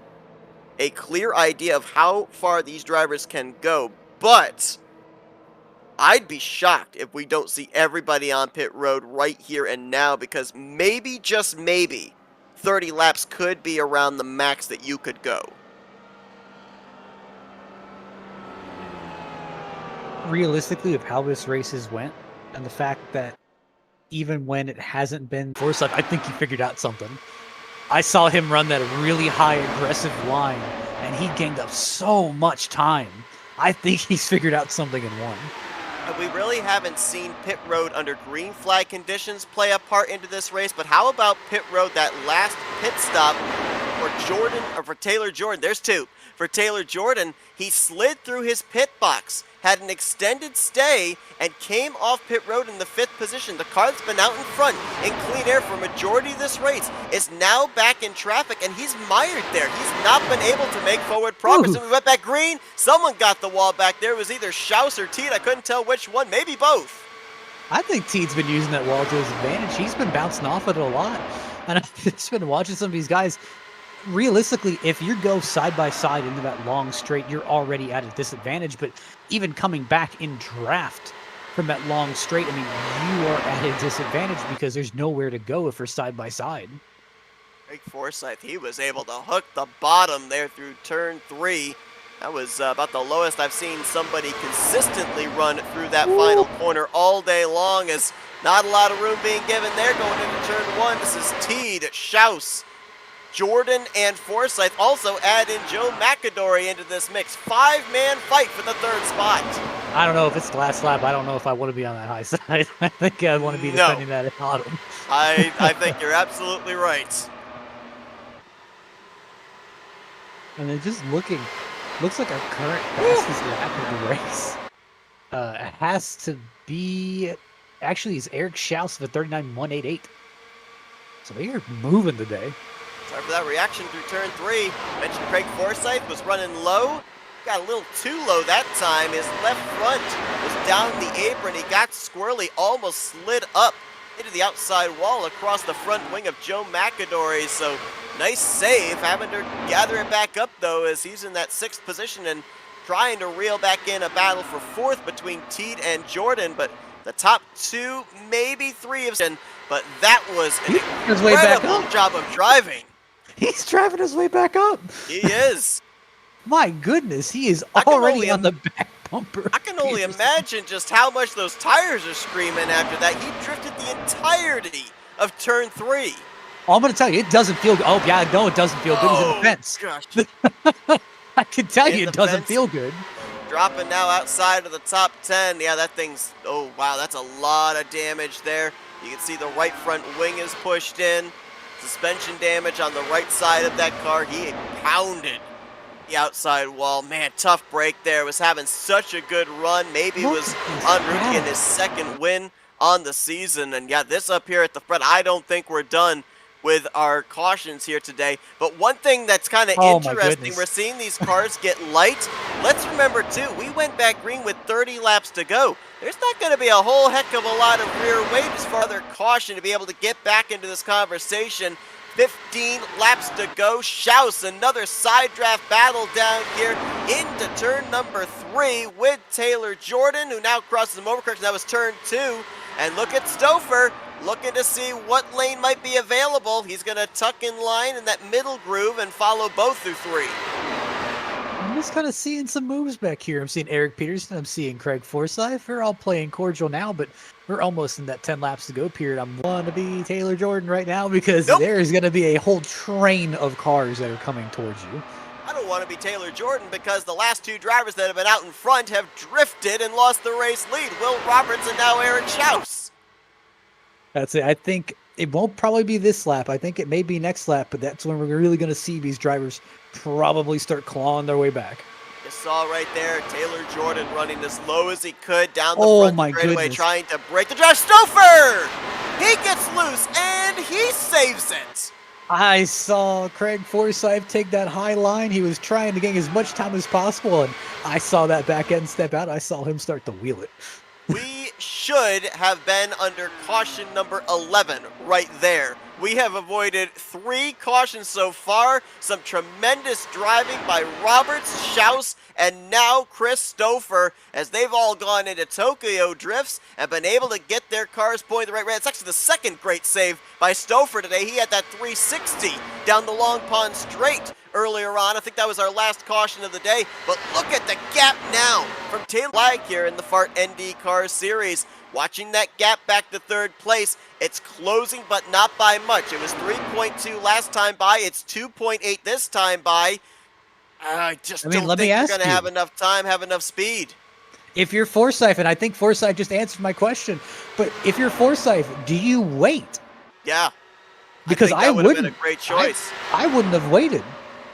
a clear idea of how far these drivers can go, but I'd be shocked if we don't see everybody on pit road right here and now, because maybe, just maybe, 30 laps could be around the max that you could go. realistically, of how this races went, and the fact that even when it hasn't been Forsyth, I think he figured out something. I saw him run that really high aggressive line, and he gained up so much time. I think he's figured out something and won. We really haven't seen pit road under green flag conditions play a part into this race, but how about pit road, that last pit stop for Jordan, or for Taylor Jordan? There's two. For Taylor Jordan, he slid through his pit box, had an extended stay, and came off pit road in the 5th position. The car that's been out in front in clean air for a majority of this race is now back in traffic, and he's mired there. He's not been able to make forward progress. Ooh. And we went back green. Someone got the wall back there. It was either Schaus or Teed. I couldn't tell which one. Maybe both. I think Teed's been using that wall to his advantage. He's been bouncing off it a lot. And I've just been watching some of these guys. Realistically, if you go side by side into that long straight, you're already at a disadvantage. But even coming back in draft from that long straight, I mean, you are at a disadvantage because there's nowhere to go if you're side by side. Greg Forsyth, he was able to hook the bottom there through turn 3. That was about the lowest I've seen somebody consistently run through that final corner all day long, as not a lot of room being given there going into turn 1. This is Teed, Schaus, Jordan, and Forsyth. Also add in Joe McAdory into this mix. 5-man fight for the 3rd spot. I don't know if it's the last lap. I don't know if I want to be on that high side. I think I want to be defending that at bottom. I think you're absolutely right. And then just looking, looks like our current fastest lap of the race has to be, actually, is Eric Schaus of a 39.188. So they are moving today. Sorry for that reaction through turn 3. Mentioned Craig Forsyth was running low. Got a little too low that time. His left front was down the apron. He got squirrely, almost slid up into the outside wall across the front wing of Joe McAdory. So nice save. Having to gather it back up, though, as he's in that 6th position and trying to reel back in a battle for 4th between Teed and Jordan. But the top 2, maybe 3 of them. But that was an incredible job of driving. He's driving his way back up. He is. My goodness, he is already on the back bumper. I can only imagine just how much those tires are screaming after that. He drifted the entirety of turn 3. Oh, I'm going to tell you, it doesn't feel good. Oh, yeah, no, it doesn't feel good. He's in the fence. Gosh. I can tell you it doesn't feel good. Dropping now outside of the top 10. Yeah, that thing's, oh, wow, that's a lot of damage there. You can see the right front wing is pushed in. Suspension damage on the right side of that car. He pounded the outside wall. Man, tough break there. Was having such a good run. Maybe was en route to get his 2nd win on the season. And yeah, this up here at the front, I don't think we're done with our cautions here today. But one thing that's kind of interesting, we're seeing these cars get light. Let's remember, too, we went back green with 30 laps to go. There's not going to be a whole heck of a lot of rear weight as far as other caution to be able to get back into this conversation. 15 laps to go. Schaus, another side draft battle down here into turn number 3 with Taylor Jordan, who now crosses him over. Correction, that was turn 2. And look at Stouffer, looking to see what lane might be available. He's going to tuck in line in that middle groove and follow both through 3. I'm just kind of seeing some moves back here. I'm seeing Eric Peterson. I'm seeing Craig Forsyth. We're all playing cordial now, but we're almost in that 10 laps to go period. I'm wanting to be Taylor Jordan right now because there is going to be a whole train of cars that are coming towards you. I don't want to be Taylor Jordan because the last 2 drivers that have been out in front have drifted and lost the race lead. Will Roberts and now Eric Schaus. That's it. I think it won't probably be this lap. I think it may be next lap, but that's when we're really going to see these drivers probably start clawing their way back. You saw right there Taylor Jordan running as low as he could down the front straightaway, trying to break the drive. Stouffer! He gets loose and he saves it. I saw Craig Forsyth take that high line. He was trying to gain as much time as possible, and I saw that back end step out. I saw him start to wheel it. We should have been under caution number 11 right there. We have avoided 3 cautions so far. Some tremendous driving by Roberts, Schaus, and now Chris Stouffer, as they've all gone into Tokyo drifts and been able to get their cars pointed the right way. It's actually the 2nd great save by Stouffer today. He had that 360 down the Long Pond straight earlier on. I think that was our last caution of the day. But look at the gap now from Taylor Flag here in the F.A.R.T NDCar series. Watching that gap back to third place, it's closing but not by much. It was 3.2 last time by, it's 2.8 this time by. I just I mean, don't let me think you're going ask to have you, enough time, have enough speed. if you're Forsyth, and I think Forsyth just answered my question, but if you're Forsyth, do you wait? Yeah, I Because think I that would have been a wouldn't. great I choice. I wouldn't have waited.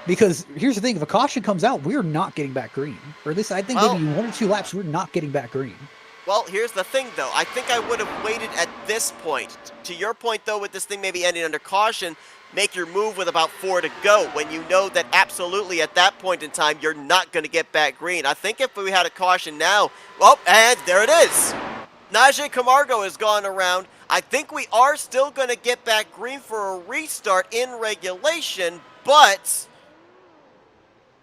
Because here's the thing: if a caution comes out, we're not getting back green. Or at least I think Well, maybe 1 or 2 laps, we're not getting back green. Well, here's the thing, though. I think I would have waited at this point. To your point, though, with this thing maybe ending under caution, make your move with about 4 to go when you know that absolutely at that point in time you're not going to get back green. I think if we had a caution now, well, and there it is. Najee Camargo has gone around. I think we are still going to get back green for a restart in regulation, but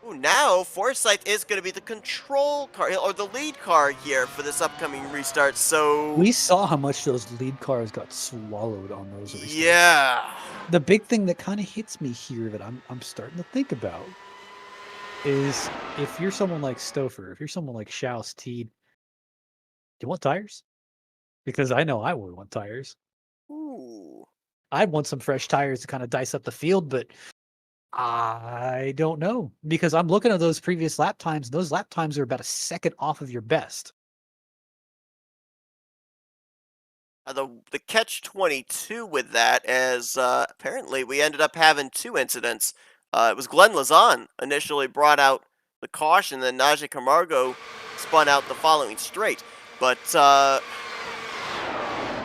ooh, now Forsyth is going to be the control car or the lead car here for this upcoming restart. So, We saw how much those lead cars got swallowed on those restarts. yeah. The big thing that kind of hits me here that I'm starting to think about is if you're someone like Stouffer, if you're someone like Schaus, Teed, do you want tires? Because I know I would want tires. Ooh. I'd want some fresh tires to kind of dice up the field, but I don't know because I'm looking at those previous lap times. Those lap times are about a second off of your best. The catch 22 with that, as apparently we ended up having 2 incidents. It was Glenn Lazan initially brought out the caution, then Najee Camargo spun out the following straight. But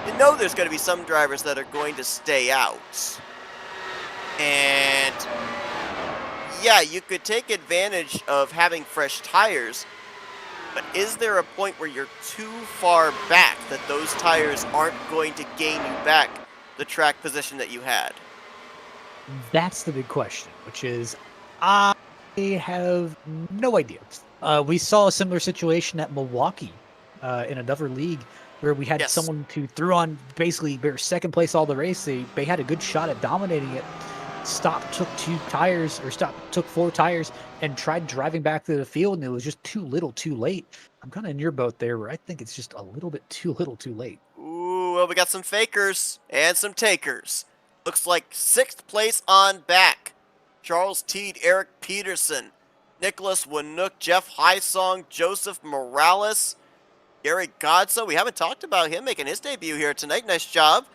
you know there's going to be some drivers that are going to stay out. And yeah, you could take advantage of having fresh tires, but is there a point where you're too far back that those tires aren't going to gain you back the track position that you had? That's the big question, which is I have no idea. We saw a similar situation at Milwaukee in another league where we had Yes. someone who threw on basically their second place all the race. They had a good shot at dominating it. Stopped, took 2 tires, or stopped, took 4 tires, and tried driving back to the field, and it was just too little, too late. I'm kind of in your boat there, where I think it's just a little bit too little, too late. Ooh, well, we got some fakers and some takers. Looks like 6th place on back. Charles Teed, Eric Peterson, Nicholas Winook, Jeff Hysong, Joseph Morales, Gary Godso. We haven't talked about him making his debut here tonight. Nice job.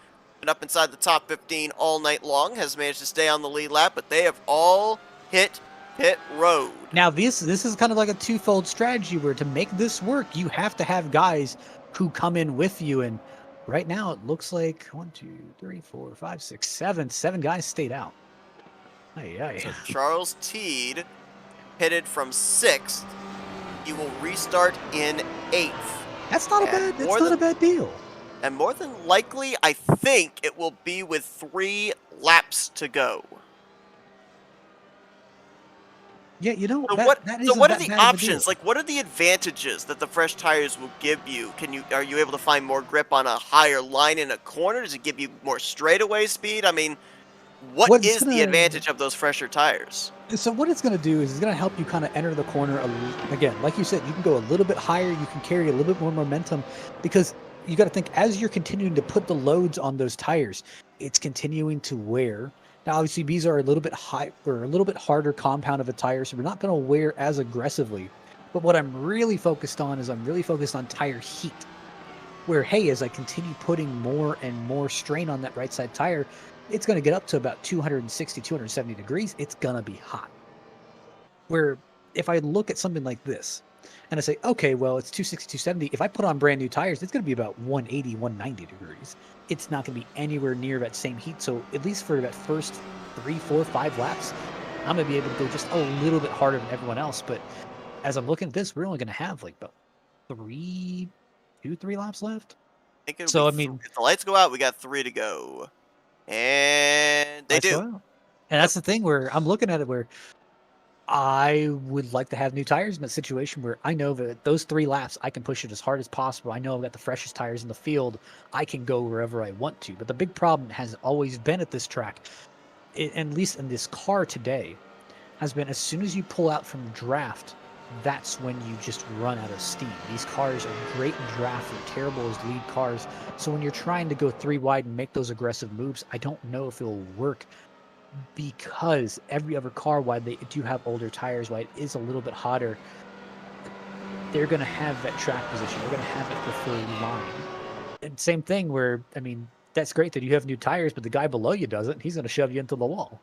Been up inside the top 15 all night long. Has managed to stay on the lead lap, but they have all hit pit road. Now, this is kind of like a twofold strategy where to make this work, you have to have guys who come in with you. And right now, it looks like 1, 2, 3, 4, 5, 6, 7 guys stayed out. So Charles Teed pitted from 6th. He will restart in 8th. That's not a bad deal. And more than likely, I think it will be with 3 laps to go. Yeah, you know, So that isn't what are that the bad of a options? deal. Like, what are the advantages that the fresh tires will give you? Are you able to find more grip on a higher line in a corner? Does it give you more straightaway speed? I mean, what What it's is the gonna advantage of those fresher tires? So what it's gonna do is it's gonna help you kind of enter the corner again. Like you said, you can go a little bit higher, you can carry a little bit more momentum because you got to think as you're continuing to put the loads on those tires, it's continuing to wear. Now, obviously, these are a little bit high or a little bit harder compound of a tire, so we're not going to wear as aggressively. But what I'm really focused on is I'm really focused on tire heat. Where, hey, as I continue putting more and more strain on that right side tire, it's going to get up to about 260, 270 degrees. It's going to be hot. Where if I look at something like this and I say, okay, well, it's 260, 270. If I put on brand new tires, it's going to be about 180, 190 degrees. It's not going to be anywhere near that same heat. So at least for that first 3, 4, 5 laps, I'm going to be able to go just a little bit harder than everyone else. But as I'm looking at this, we're only going to have like about 3, 2, 3 laps left. I think it'll So, be I mean, if the lights go out, we got 3 to go. And they let's go do. out. And Yep. that's the thing where I'm looking at it where I would like to have new tires in a situation where I know that those 3 laps, I can push it as hard as possible. I know I've got the freshest tires in the field. I can go wherever I want to. But the big problem has always been at this track, at least in this car today, has been as soon as you pull out from draft, that's when you just run out of steam. These cars are great in draft, they're terrible as lead cars. So when you're trying to go 3 wide and make those aggressive moves, I don't know if it'll work because every other car, while they do have older tires, while it is a little bit hotter, they're going to have that track position. They're going to have that preferred line. And same thing where, I mean, that's great that you have new tires, but the guy below you doesn't. He's going to shove you into the wall.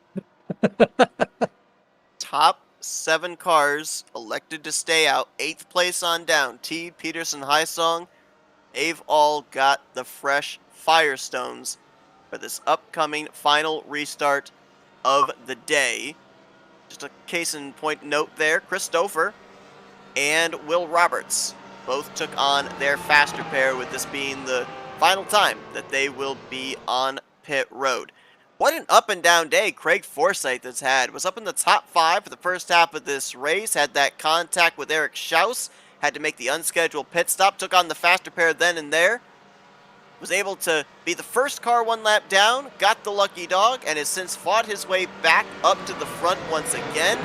Top 7 cars elected to stay out. 8th place on down. Teed, Peterson, Highsong. They've all got the fresh Firestones for this upcoming final restart of the day. Just a case in point note there, Christopher and Will Roberts both took on their faster pair, with this being the final time that they will be on pit road. What an up and down day Craig Forsyth has had. Was up in the top 5 for the first half of this race, had that contact with Eric Schaus, had to make the unscheduled pit stop, took on the faster pair then and there, was able to be the first car 1 lap down, got the lucky dog, and has since fought his way back up to the front once again.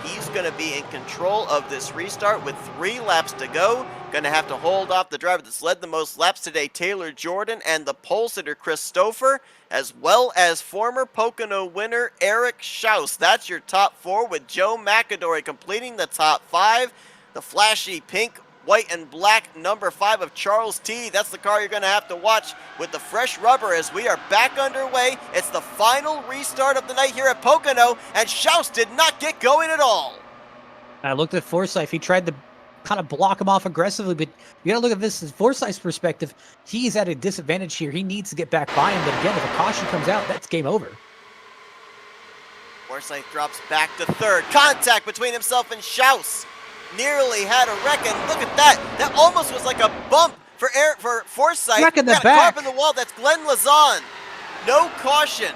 He's going to be in control of this restart with 3 laps to go. Going to have to hold off the driver that's led the most laps today, Taylor Jordan, and the pole sitter, Christopher, as well as former Pocono winner, Eric Schaus. That's your top 4, with Joe McAdory completing the top 5. The flashy pink, white, and black number 5 of Charles T. That's the car you're going to have to watch with the fresh rubber as we are back underway. It's the final restart of the night here at Pocono, and Schaus did not get going at all. I looked at Forsyth. He tried to kind of block him off aggressively, but you got to look at this as Forsyth's perspective. He's at a disadvantage here. He needs to get back by him, but again, if a caution comes out, that's game over. Forsyth drops back to 3rd. Contact between himself and Schaus. Nearly had a wreck, and look at that. That almost was like a bump for Forsyth. Wreck in the got back. a carp in the wall. That's Glenn Lazan. No caution.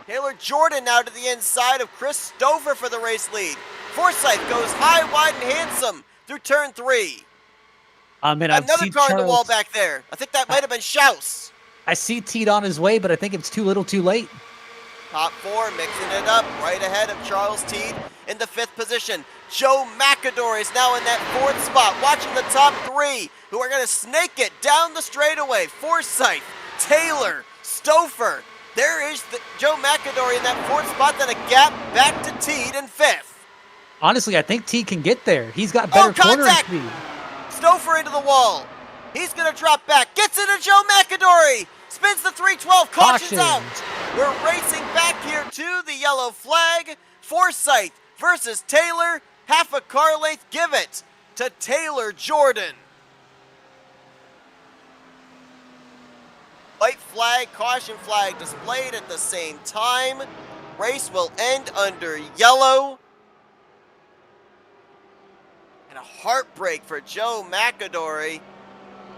Taylor Jordan now to the inside of Chris Stover for the race lead. Forsyth goes high, wide, and handsome through turn 3. Another car in the wall back there. I think that might have been Schaus. I see Teed on his way, but I think it's too little too late. Top 4, mixing it up, right ahead of Charles Teed in the 5th position. Joe McAdory is now in that 4th spot, watching the top 3, who are going to snake it down the straightaway. Forsyth, Taylor, Stouffer. There is Joe McAdory in that 4th spot, then a gap back to Teed in 5th. Honestly, I think Teed can get there. He's got better cornering speed. Stouffer into the wall. He's going to drop back. Gets into Joe McAdory. Spins the 312. Cautions out. We're racing back here to the yellow flag. Forsyth versus Taylor. Half a car length. Give it to Taylor Jordan. White flag, caution flag displayed at the same time. Race will end under yellow. And a heartbreak for Joe McAdory.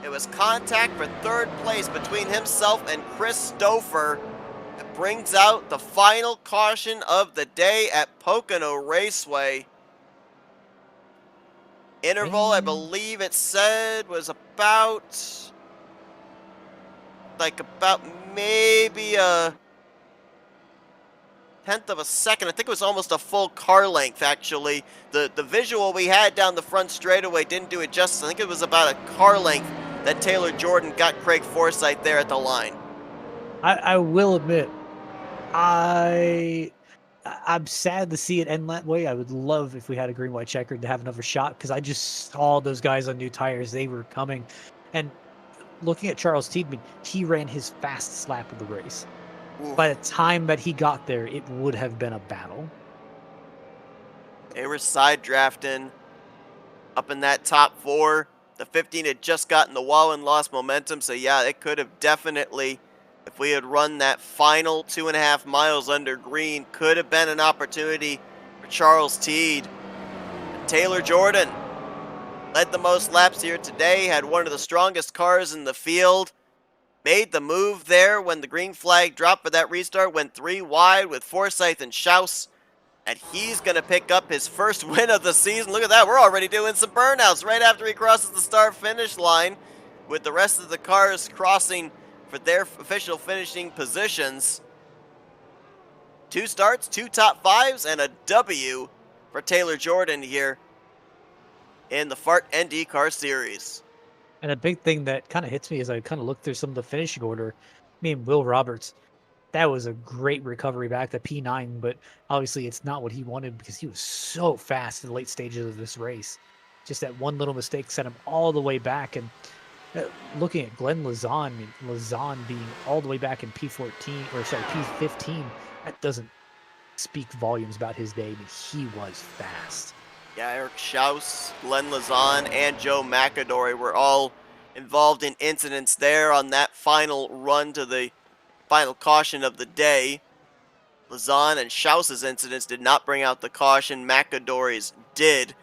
It was contact for 3rd place between himself and Chris Stouffer. It brings out the final caution of the day at Pocono Raceway. Interval, I believe it said, was about maybe a 1/10 of a second. I think it was almost a full car length, actually. The visual we had down the front straightaway didn't do it justice. I think it was about a car length that Taylor Jordan got Craig Forsyth there at the line. I will admit, I'm sad to see it end that way. I would love if we had a green-white checkered to have another shot, because I just saw those guys on new tires. They were coming. And looking at Charles Tiedemann, he ran his fastest lap of the race. Ooh. By the time that he got there, it would have been a battle. They were side drafting up in that top 4. The 15 had just gotten the wall and lost momentum, so yeah, it could have definitely, if we had run that final 2.5 miles under green, could have been an opportunity for Charles Teed. Taylor Jordan led the most laps here today, had one of the strongest cars in the field, made the move there when the green flag dropped for that restart, went 3 wide with Forsyth and Schaus. And he's going to pick up his first win of the season. Look at that. We're already doing some burnouts right after he crosses the start-finish line, with the rest of the cars crossing for their official finishing positions. 2 starts, 2 top 5s, and a W for Taylor Jordan here in the F.A.R.T NDCar Series. And a big thing that kind of hits me as I kind of look through some of the finishing order, me and Will Roberts, that was a great recovery back to P9, but obviously it's not what he wanted because he was so fast in the late stages of this race. Just that one little mistake sent him all the way back. And looking at Glenn Lazan, I mean, Lazan being all the way back in P14, or sorry, P15, that doesn't speak volumes about his day. I mean, he was fast. Yeah, Eric Schaus, Glenn Lazan, and Joe McAdory were all involved in incidents there on that final run to the final caution of the day. Lazan and Schaus's incidents did not bring out the caution. McAdory's did.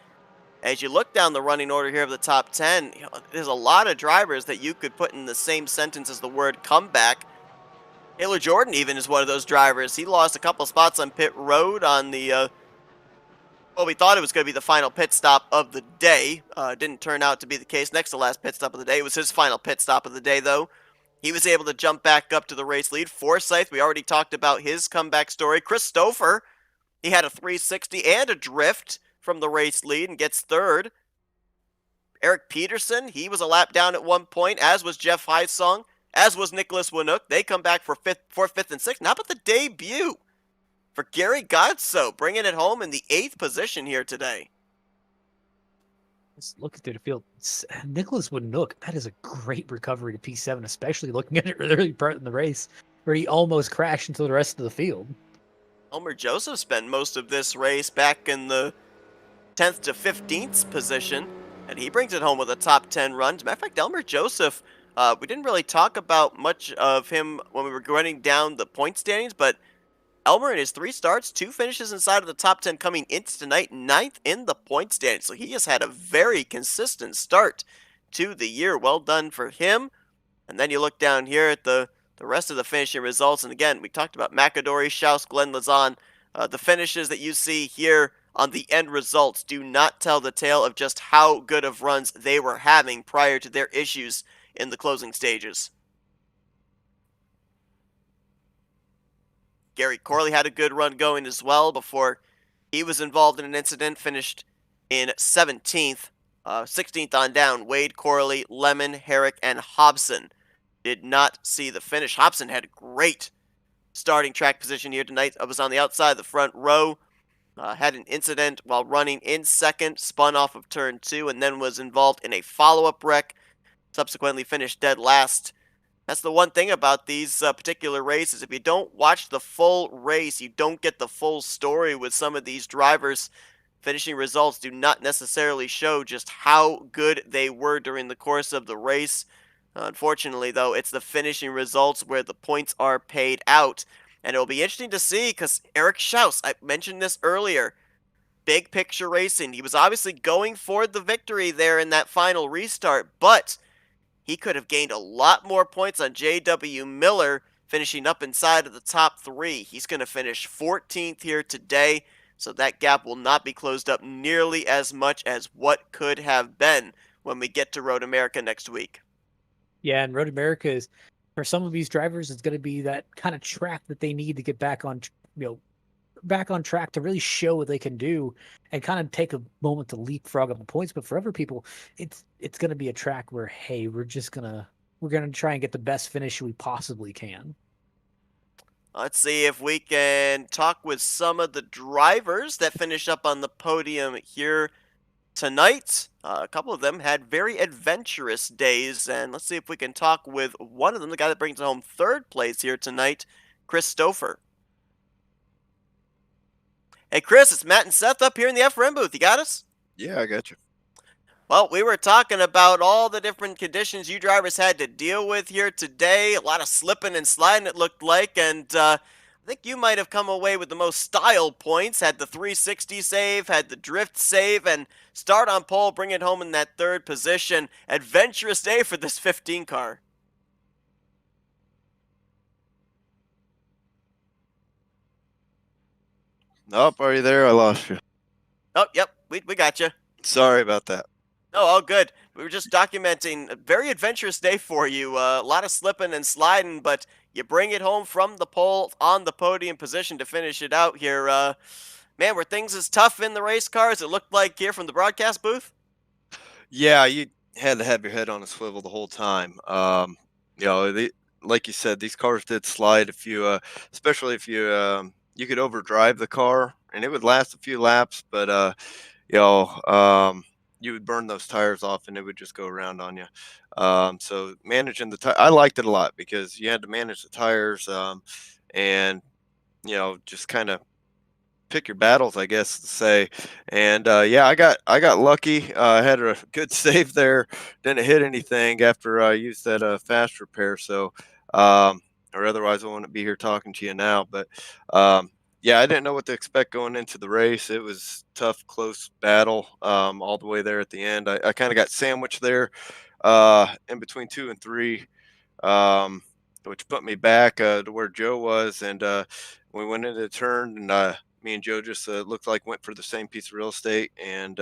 As you look down the running order here of the top 10, there's a lot of drivers that you could put in the same sentence as the word comeback. Taylor Jordan even is one of those drivers. He lost a couple spots on pit road on the well, we thought it was going to be the final pit stop of the day. Didn't turn out to be the case. Next to last pit stop of the day. It was his final pit stop of the day, though. He was able to jump back up to the race lead. Forsyth, we already talked about his comeback story. Christopher, he had a 360 and a drift from the race lead and gets third. Eric Peterson, he was a lap down at one point, as was Jeff Heisong, as was Nicholas Winook. They come back for fourth, fifth, and sixth. How about the debut for Gary Godso, bringing it home in the 8th position here today? Let's look through the field. Nicholas Winook, that is a great recovery to P7, especially looking at it early part in the race where he almost crashed into the rest of the field. Elmer Joseph spent most of this race back in the 10th to 15th position, and he brings it home with a top 10 run. As a matter of fact, Elmer Joseph, we didn't really talk about much of him when we were running down the point standings, but Elmer in his 3 starts, 2 finishes inside of the top 10 coming into tonight, 9th in the point standings. So he has had a very consistent start to the year. Well done for him. And then you look down here at the rest of the finishing results. And again, we talked about McAdory, Schaus, Glenn Lazan. The finishes that you see here on the end results do not tell the tale of just how good of runs they were having prior to their issues in the closing stages. Gary Corley had a good run going as well before he was involved in an incident, finished in 17th. 16th on down, Wade, Corley, Lemon, Herrick, and Hobson did not see the finish. Hobson had a great starting track position here tonight. I was on the outside of the front row. Had an incident while running in second, spun off of turn 2, and then was involved in a follow-up wreck. Subsequently finished dead last. That's the one thing about these particular races. If you don't watch the full race, you don't get the full story with some of these drivers. Finishing results do not necessarily show just how good they were during the course of the race. Unfortunately, though, it's the finishing results where the points are paid out. And it'll be interesting to see because Eric Schaus, I mentioned this earlier, big picture racing. He was obviously going for the victory there in that final restart, but he could have gained a lot more points on J.W. Miller, finishing up inside of the top 3. He's going to finish 14th here today, so that gap will not be closed up nearly as much as what could have been when we get to Road America next week. Yeah, and Road America is, for some of these drivers, it's going to be that kind of track that they need to get back on, back on track to really show what they can do and kind of take a moment to leapfrog up the points. But for other people, it's going to be a track where, hey, we're going to try and get the best finish we possibly can. Let's see if we can talk with some of the drivers that finish up on the podium here tonight. A couple of them had very adventurous days, and let's see if we can talk with one of them, the guy that brings home 3rd place here tonight, Christopher. Hey, Chris, it's Matt and Seth up here in the FRM booth. You got us? Yeah, I got you. Well, we were talking about all the different conditions you drivers had to deal with here today. A lot of slipping and sliding, it looked like, and I think you might have come away with the most style points. Had the 360 save, had the drift save, and start on pole, bring it home in that 3rd position. Adventurous day for this 15 car. Nope, are you there? I lost you. Oh, yep, we got you. Sorry about that. No, all good. We were just documenting a very adventurous day for you. A lot of slipping and sliding, but you bring it home from the pole on the podium position to finish it out here. Man, were things as tough in the race car as it looked like here from the broadcast booth? Yeah, you had to have your head on a swivel the whole time. You know, like you said, these cars did slide if you, especially if you, you could overdrive the car and it would last a few laps, but you know, you would burn those tires off and it would just go around on you. So managing the tire, I liked it a lot because you had to manage the tires, and just kind of pick your battles, I guess to say. And yeah, I got lucky. I had a good save there. Didn't hit anything after I used that fast repair. So, or otherwise I wouldn't be here talking to you now. But yeah, I didn't know what to expect going into the race. It was tough, close battle all the way there at the end. I kind of got sandwiched there in between 2 and 3, um, which put me back to where Joe was, and we went into the turn, and me and Joe just looked like went for the same piece of real estate, and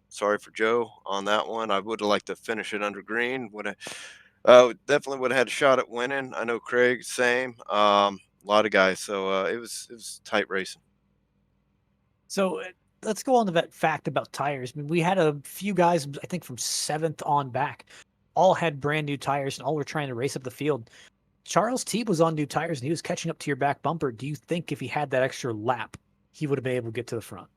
sorry for Joe on that one. I would have liked to finish it under green. Would have definitely would have had a shot at winning. I know Craig, same. A lot of guys, so it was tight racing. So let's go on to that fact about tires. I mean, we had a few guys, I think from 7th on back, all had brand new tires and all were trying to race up the field. Charles T was on new tires and he was catching up to your back bumper. Do you think if he had that extra lap, he would have been able to get to the front?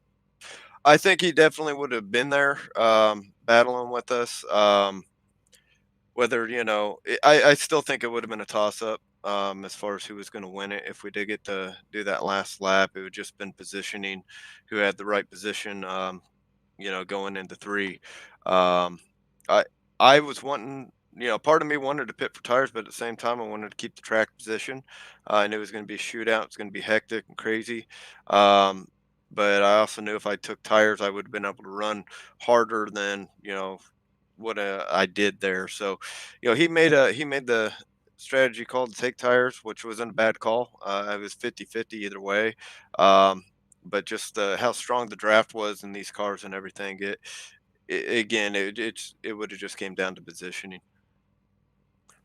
I think he definitely would have been there, battling with us. Whether I still think it would have been a toss up, as far as who was going to win it. If we did get to do that last lap, it would just been positioning, who had the right position, going into 3. um, I I was wanting, part of me wanted to pit for tires, but at the same time I wanted to keep the track position. I knew it was going to be a shootout, it's going to be hectic and crazy. um, but I also knew if I took tires I would have been able to run harder than what I did there. So, he made the strategy call to take tires, which wasn't a bad call. It was 50-50 either way. Um, but just how strong the draft was in these cars and everything, again, it would have just came down to positioning.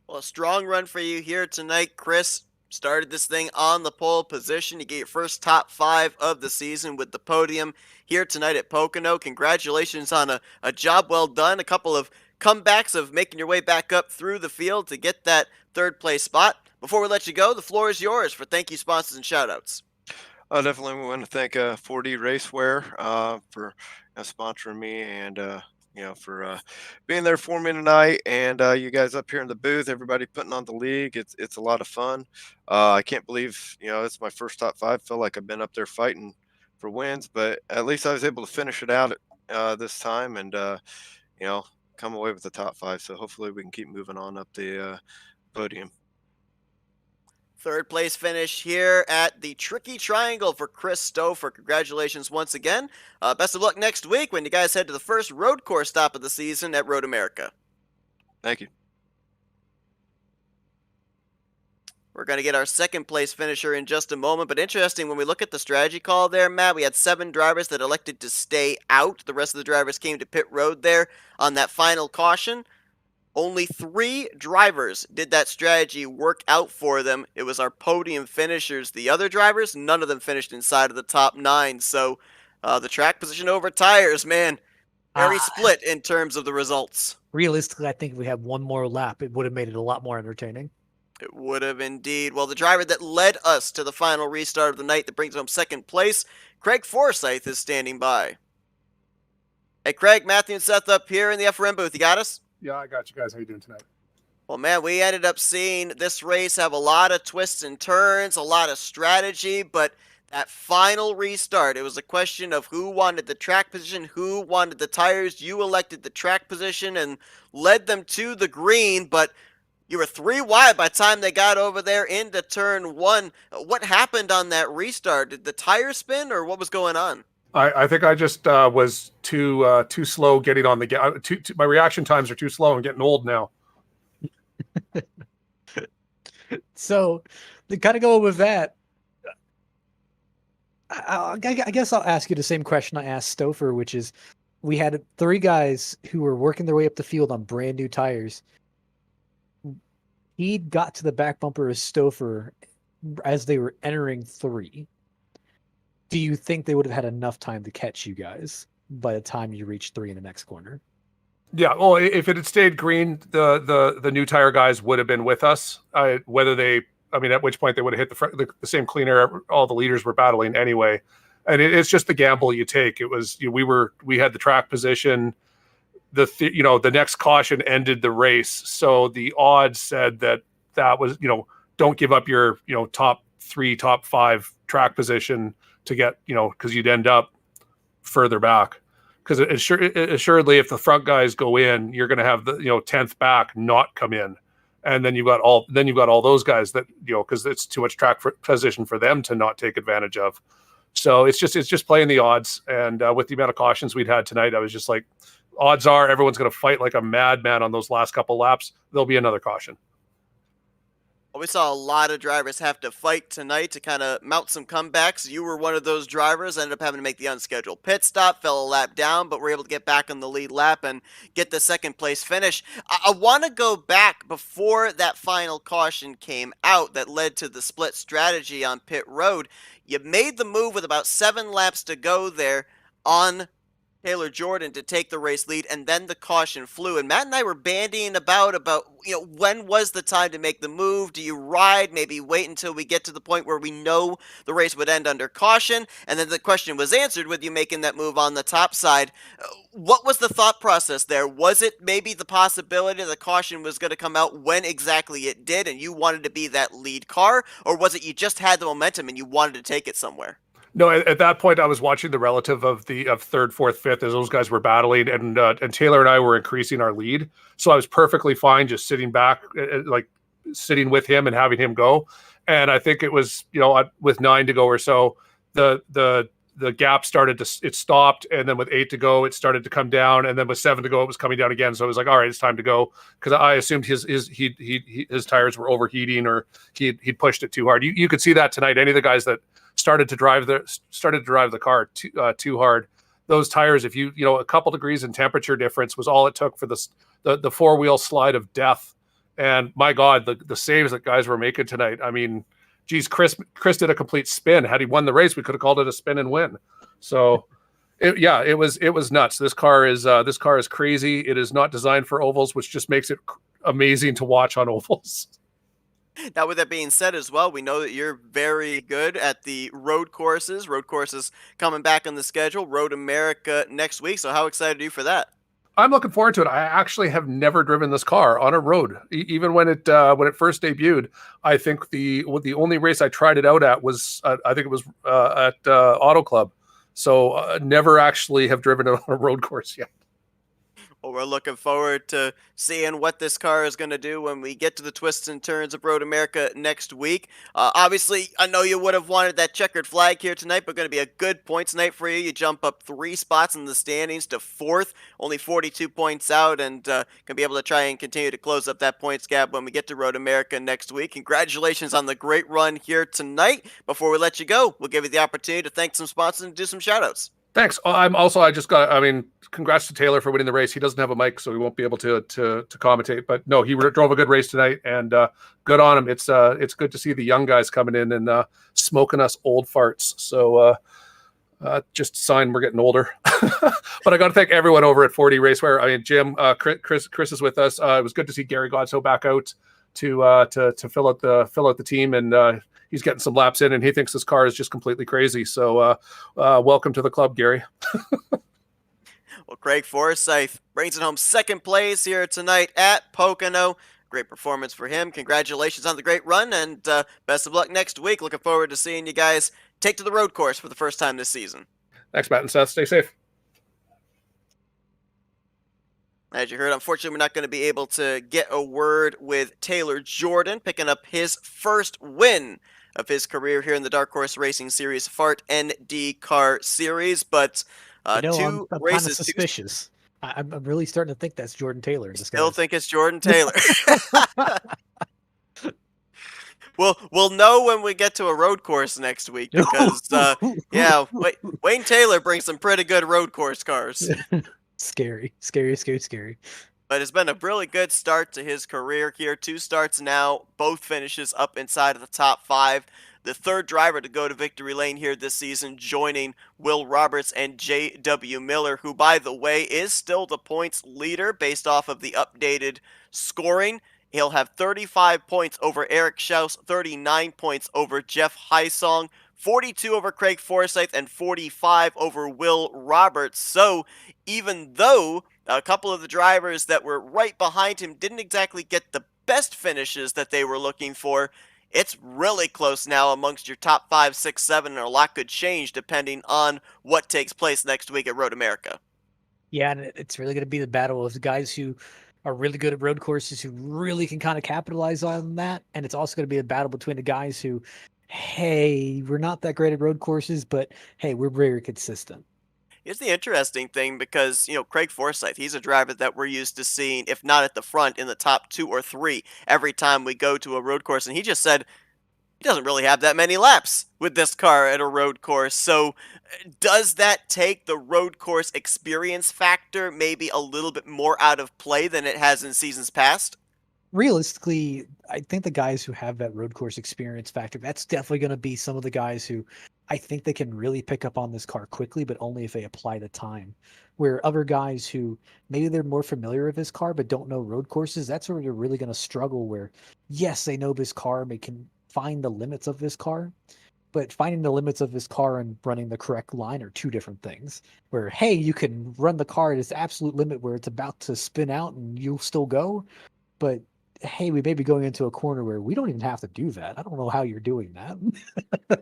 Well, a strong run for you here tonight, Chris. Started this thing on the pole position. You get your first top 5 of the season with the podium here tonight at Pocono. Congratulations on a job well done. A couple of comebacks of making your way back up through the field to get that third place spot. Before we let you go, the floor is yours for thank you, sponsors, and shoutouts. I definitely want to thank 4D Racewear for sponsoring me, and for being there for me tonight, and you guys up here in the booth, everybody putting on the league. It's a lot of fun. I can't believe it's my first top 5. Feel like I've been up there fighting for wins, but at least I was able to finish it out this time, and you know come away with the top 5. So hopefully we can keep moving on up the podium. Third place finish here at the Tricky Triangle for Chris Stouffer. Congratulations once again. Best of luck next week when you guys head to the first road course stop of the season at Road America. Thank you. We're going to get our second place finisher in just a moment, but interesting when we look at the strategy call there, Matt, we had 7 drivers that elected to stay out. The rest of the drivers came to pit road there on that final caution. Only 3 drivers did that strategy work out for them. It was our podium finishers. The other drivers, none of them finished inside of the top 9. So the track position over tires, man, very split in terms of the results. Realistically, I think if we had one more lap, it would have made it a lot more entertaining. It would have indeed. Well, the driver that led us to the final restart of the night that brings home second place, Craig Forsyth, is standing by. Hey, Craig, Matthew, and Seth up here in the F.A.R.T booth. You got us? Yeah, I got you guys. How you doing tonight? Well, man, we ended up seeing this race have a lot of twists and turns, a lot of strategy, but that final restart, it was a question of who wanted the track position, who wanted the tires. You elected the track position and led them to the green, but you were 3 wide by the time they got over there into turn 1. What happened on that restart? Did the tire spin, or what was going on? I think I just was too slow getting on the gas. My reaction times are too slow and getting old now. So, to kind of go with that, I guess I'll ask you the same question I asked Stouffer, which is, we had 3 guys who were working their way up the field on brand new tires. he got to the back bumper of Stouffer as they were entering 3, do you think they would have had enough time to catch you guys by the time you reached 3 in the next corner? Yeah. Well, if it had stayed green, the new tire guys would have been with us. Whether they, I mean, at which point they would have hit the same clean air. All the leaders were battling anyway, and it's just the gamble you take. It was we had the track position. The next caution ended the race, so the odds said that was don't give up your top 3, top 5 track position to get because you'd end up further back. Because assuredly, if the front guys go in, you're going to have the 10th back not come in, and then you've got all those guys that because it's too much track position for them to not take advantage of. So it's just playing the odds, and with the amount of cautions we'd had tonight, I was just like, odds are everyone's going to fight like a madman on those last couple laps. There'll be another caution. We saw a lot of drivers have to fight tonight to kind of mount some comebacks. You were one of those drivers, ended up having to make the unscheduled pit stop, fell a lap down, but were able to get back on the lead lap and get the second place finish. I want to go back before that final caution came out that led to the split strategy on pit road. You made the move with about 7 laps to go there on Taylor Jordan to take the race lead, and then the caution flew. And Matt and I were bandying about when was the time to make the move? Do you ride? Maybe wait until we get to the point where we know the race would end under caution? And then the question was answered with you making that move on the top side. What was the thought process there? Was it maybe the possibility the caution was going to come out when exactly it did, and you wanted to be that lead car? Or was it you just had the momentum and you wanted to take it somewhere? No, at that point, I was watching the relative of third, fourth, fifth as those guys were battling, and Taylor and I were increasing our lead. So I was perfectly fine just sitting back, sitting with him and having him go. And I think it was with 9 to go or so, the gap it stopped, and then with 8 to go, it started to come down, and then with 7 to go, it was coming down again. So I was like, all right, it's time to go, because I assumed his tires were overheating or he'd pushed it too hard. You could see that tonight. Any of the guys that started to drive the car too hard, those tires, if a couple degrees in temperature difference was all it took for the 4-wheel slide of death. And my God, the saves that guys were making tonight. I mean, geez, Chris did a complete spin. Had he won the race, we could have called it a spin and win. So it was nuts. This car is crazy. It is not designed for ovals, which just makes it amazing to watch on ovals. Now, with that being said as well, we know that you're very good at the road courses. Road courses coming back on the schedule. Road America next week. So how excited are you for that? I'm looking forward to it. I actually have never driven this car on a road, even when it first debuted. I think the only race I tried it out at was I think it was at Auto Club. So never actually have driven it on a road course yet. Well, we're looking forward to seeing what this car is going to do when we get to the twists and turns of Road America next week. Obviously, I know you would have wanted that checkered flag here tonight, but going to be a good points night for you. You jump up 3 spots in the standings to 4th, only 42 points out, and going to be able to try and continue to close up that points gap when we get to Road America next week. Congratulations on the great run here tonight. Before we let you go, we'll give you the opportunity to thank some sponsors and do some shout-outs. Thanks. Congrats to Taylor for winning the race. He doesn't have a mic, so he won't be able to commentate. But no, he drove a good race tonight, and good on him. It's good to see the young guys coming in and smoking us old farts. So just a sign we're getting older. But I got to thank everyone over at 4D Racewear. I mean, Jim, Chris is with us. It was good to see Gary Godso back out to fill out the team, and he's getting some laps in, and he thinks this car is just completely crazy. So welcome to the club, Gary. Well, Craig Forsyth brings it home 2nd place here tonight at Pocono. Great performance for him. Congratulations on the great run, and best of luck next week. Looking forward to seeing you guys take to the road course for the first time this season. Thanks, Matt and Seth. Stay safe. As you heard, unfortunately, we're not going to be able to get a word with Taylor Jordan, picking up his first win of his career here in the Dark Horse Racing Series F.A.R.T NDCar Series, but I'm two kind of races. suspicious. I'm really starting to think that's Jordan Taylor. Still think it's Jordan Taylor. We'll know when we get to a road course next week, because Wayne Taylor brings some pretty good road course cars. Scary. But it's been a really good start to his career here. 2 starts now, both finishes up inside of the top 5. The third driver to go to victory lane here this season, joining Will Roberts and J.W. Miller, who, by the way, is still the points leader based off of the updated scoring. He'll have 35 points over Eric Schaus, 39 points over Jeff Heisong, 42 over Craig Forsyth, and 45 over Will Roberts. So, even though a couple of the drivers that were right behind him didn't exactly get the best finishes that they were looking for, it's really close now amongst your top 5, 6, 7, and a lot could change depending on what takes place next week at Road America. Yeah, and it's really going to be the battle of the guys who are really good at road courses who really can kind of capitalize on that. And it's also going to be a battle between the guys who, hey, we're not that great at road courses, but hey, we're very consistent. Here's the interesting thing because, Craig Forsyth, he's a driver that we're used to seeing, if not at the front, in the top 2 or 3 every time we go to a road course. And he just said he doesn't really have that many laps with this car at a road course. So does that take the road course experience factor maybe a little bit more out of play than it has in seasons past? Realistically, I think the guys who have that road course experience factor, that's definitely going to be some of the guys who I think they can really pick up on this car quickly, but only if they apply the time. Where other guys who maybe they're more familiar with this car but don't know road courses, that's where they're really going to struggle. Where, yes, they know this car and they can find the limits of this car, but finding the limits of this car and running the correct line are two different things. Where, hey, you can run the car at its absolute limit where it's about to spin out and you'll still go, but hey, we may be going into a corner where we don't even have to do that. I don't know how you're doing that.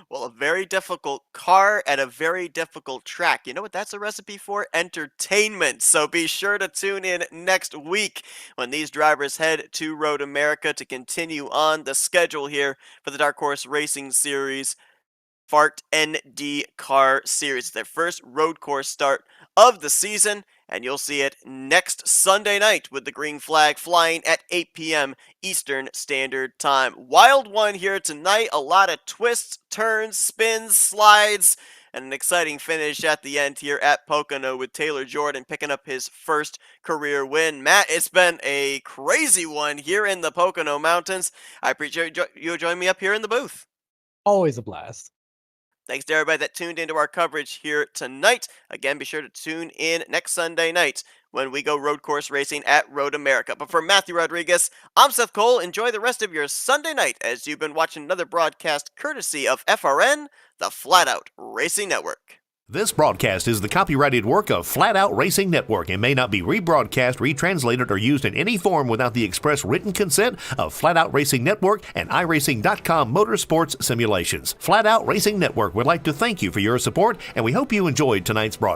Well, a very difficult car at a very difficult track. You know what that's a recipe for? Entertainment. So be sure to tune in next week when these drivers head to Road America to continue on the schedule here for the Dark Horse Racing Series F.A.R.T NDCar Series. Their first road course start of the season, and you'll see it next Sunday night with the green flag flying at 8 p.m. Eastern Standard Time. Wild one here tonight. A lot of twists, turns, spins, slides, and an exciting finish at the end here at Pocono with Taylor Jordan picking up his first career win. Matt, it's been a crazy one here in the Pocono Mountains. I appreciate you joining me up here in the booth. Always a blast. Thanks to everybody that tuned into our coverage here tonight. Again, be sure to tune in next Sunday night when we go road course racing at Road America. But for Matthew Rodriguez, I'm Seth Cole. Enjoy the rest of your Sunday night as you've been watching another broadcast courtesy of FRN, the Flatout Racing Network. This broadcast is the copyrighted work of Flatout Racing Network and may not be rebroadcast, retranslated, or used in any form without the express written consent of Flatout Racing Network and iRacing.com Motorsports Simulations. Flatout Racing Network would like to thank you for your support, and we hope you enjoyed tonight's broadcast.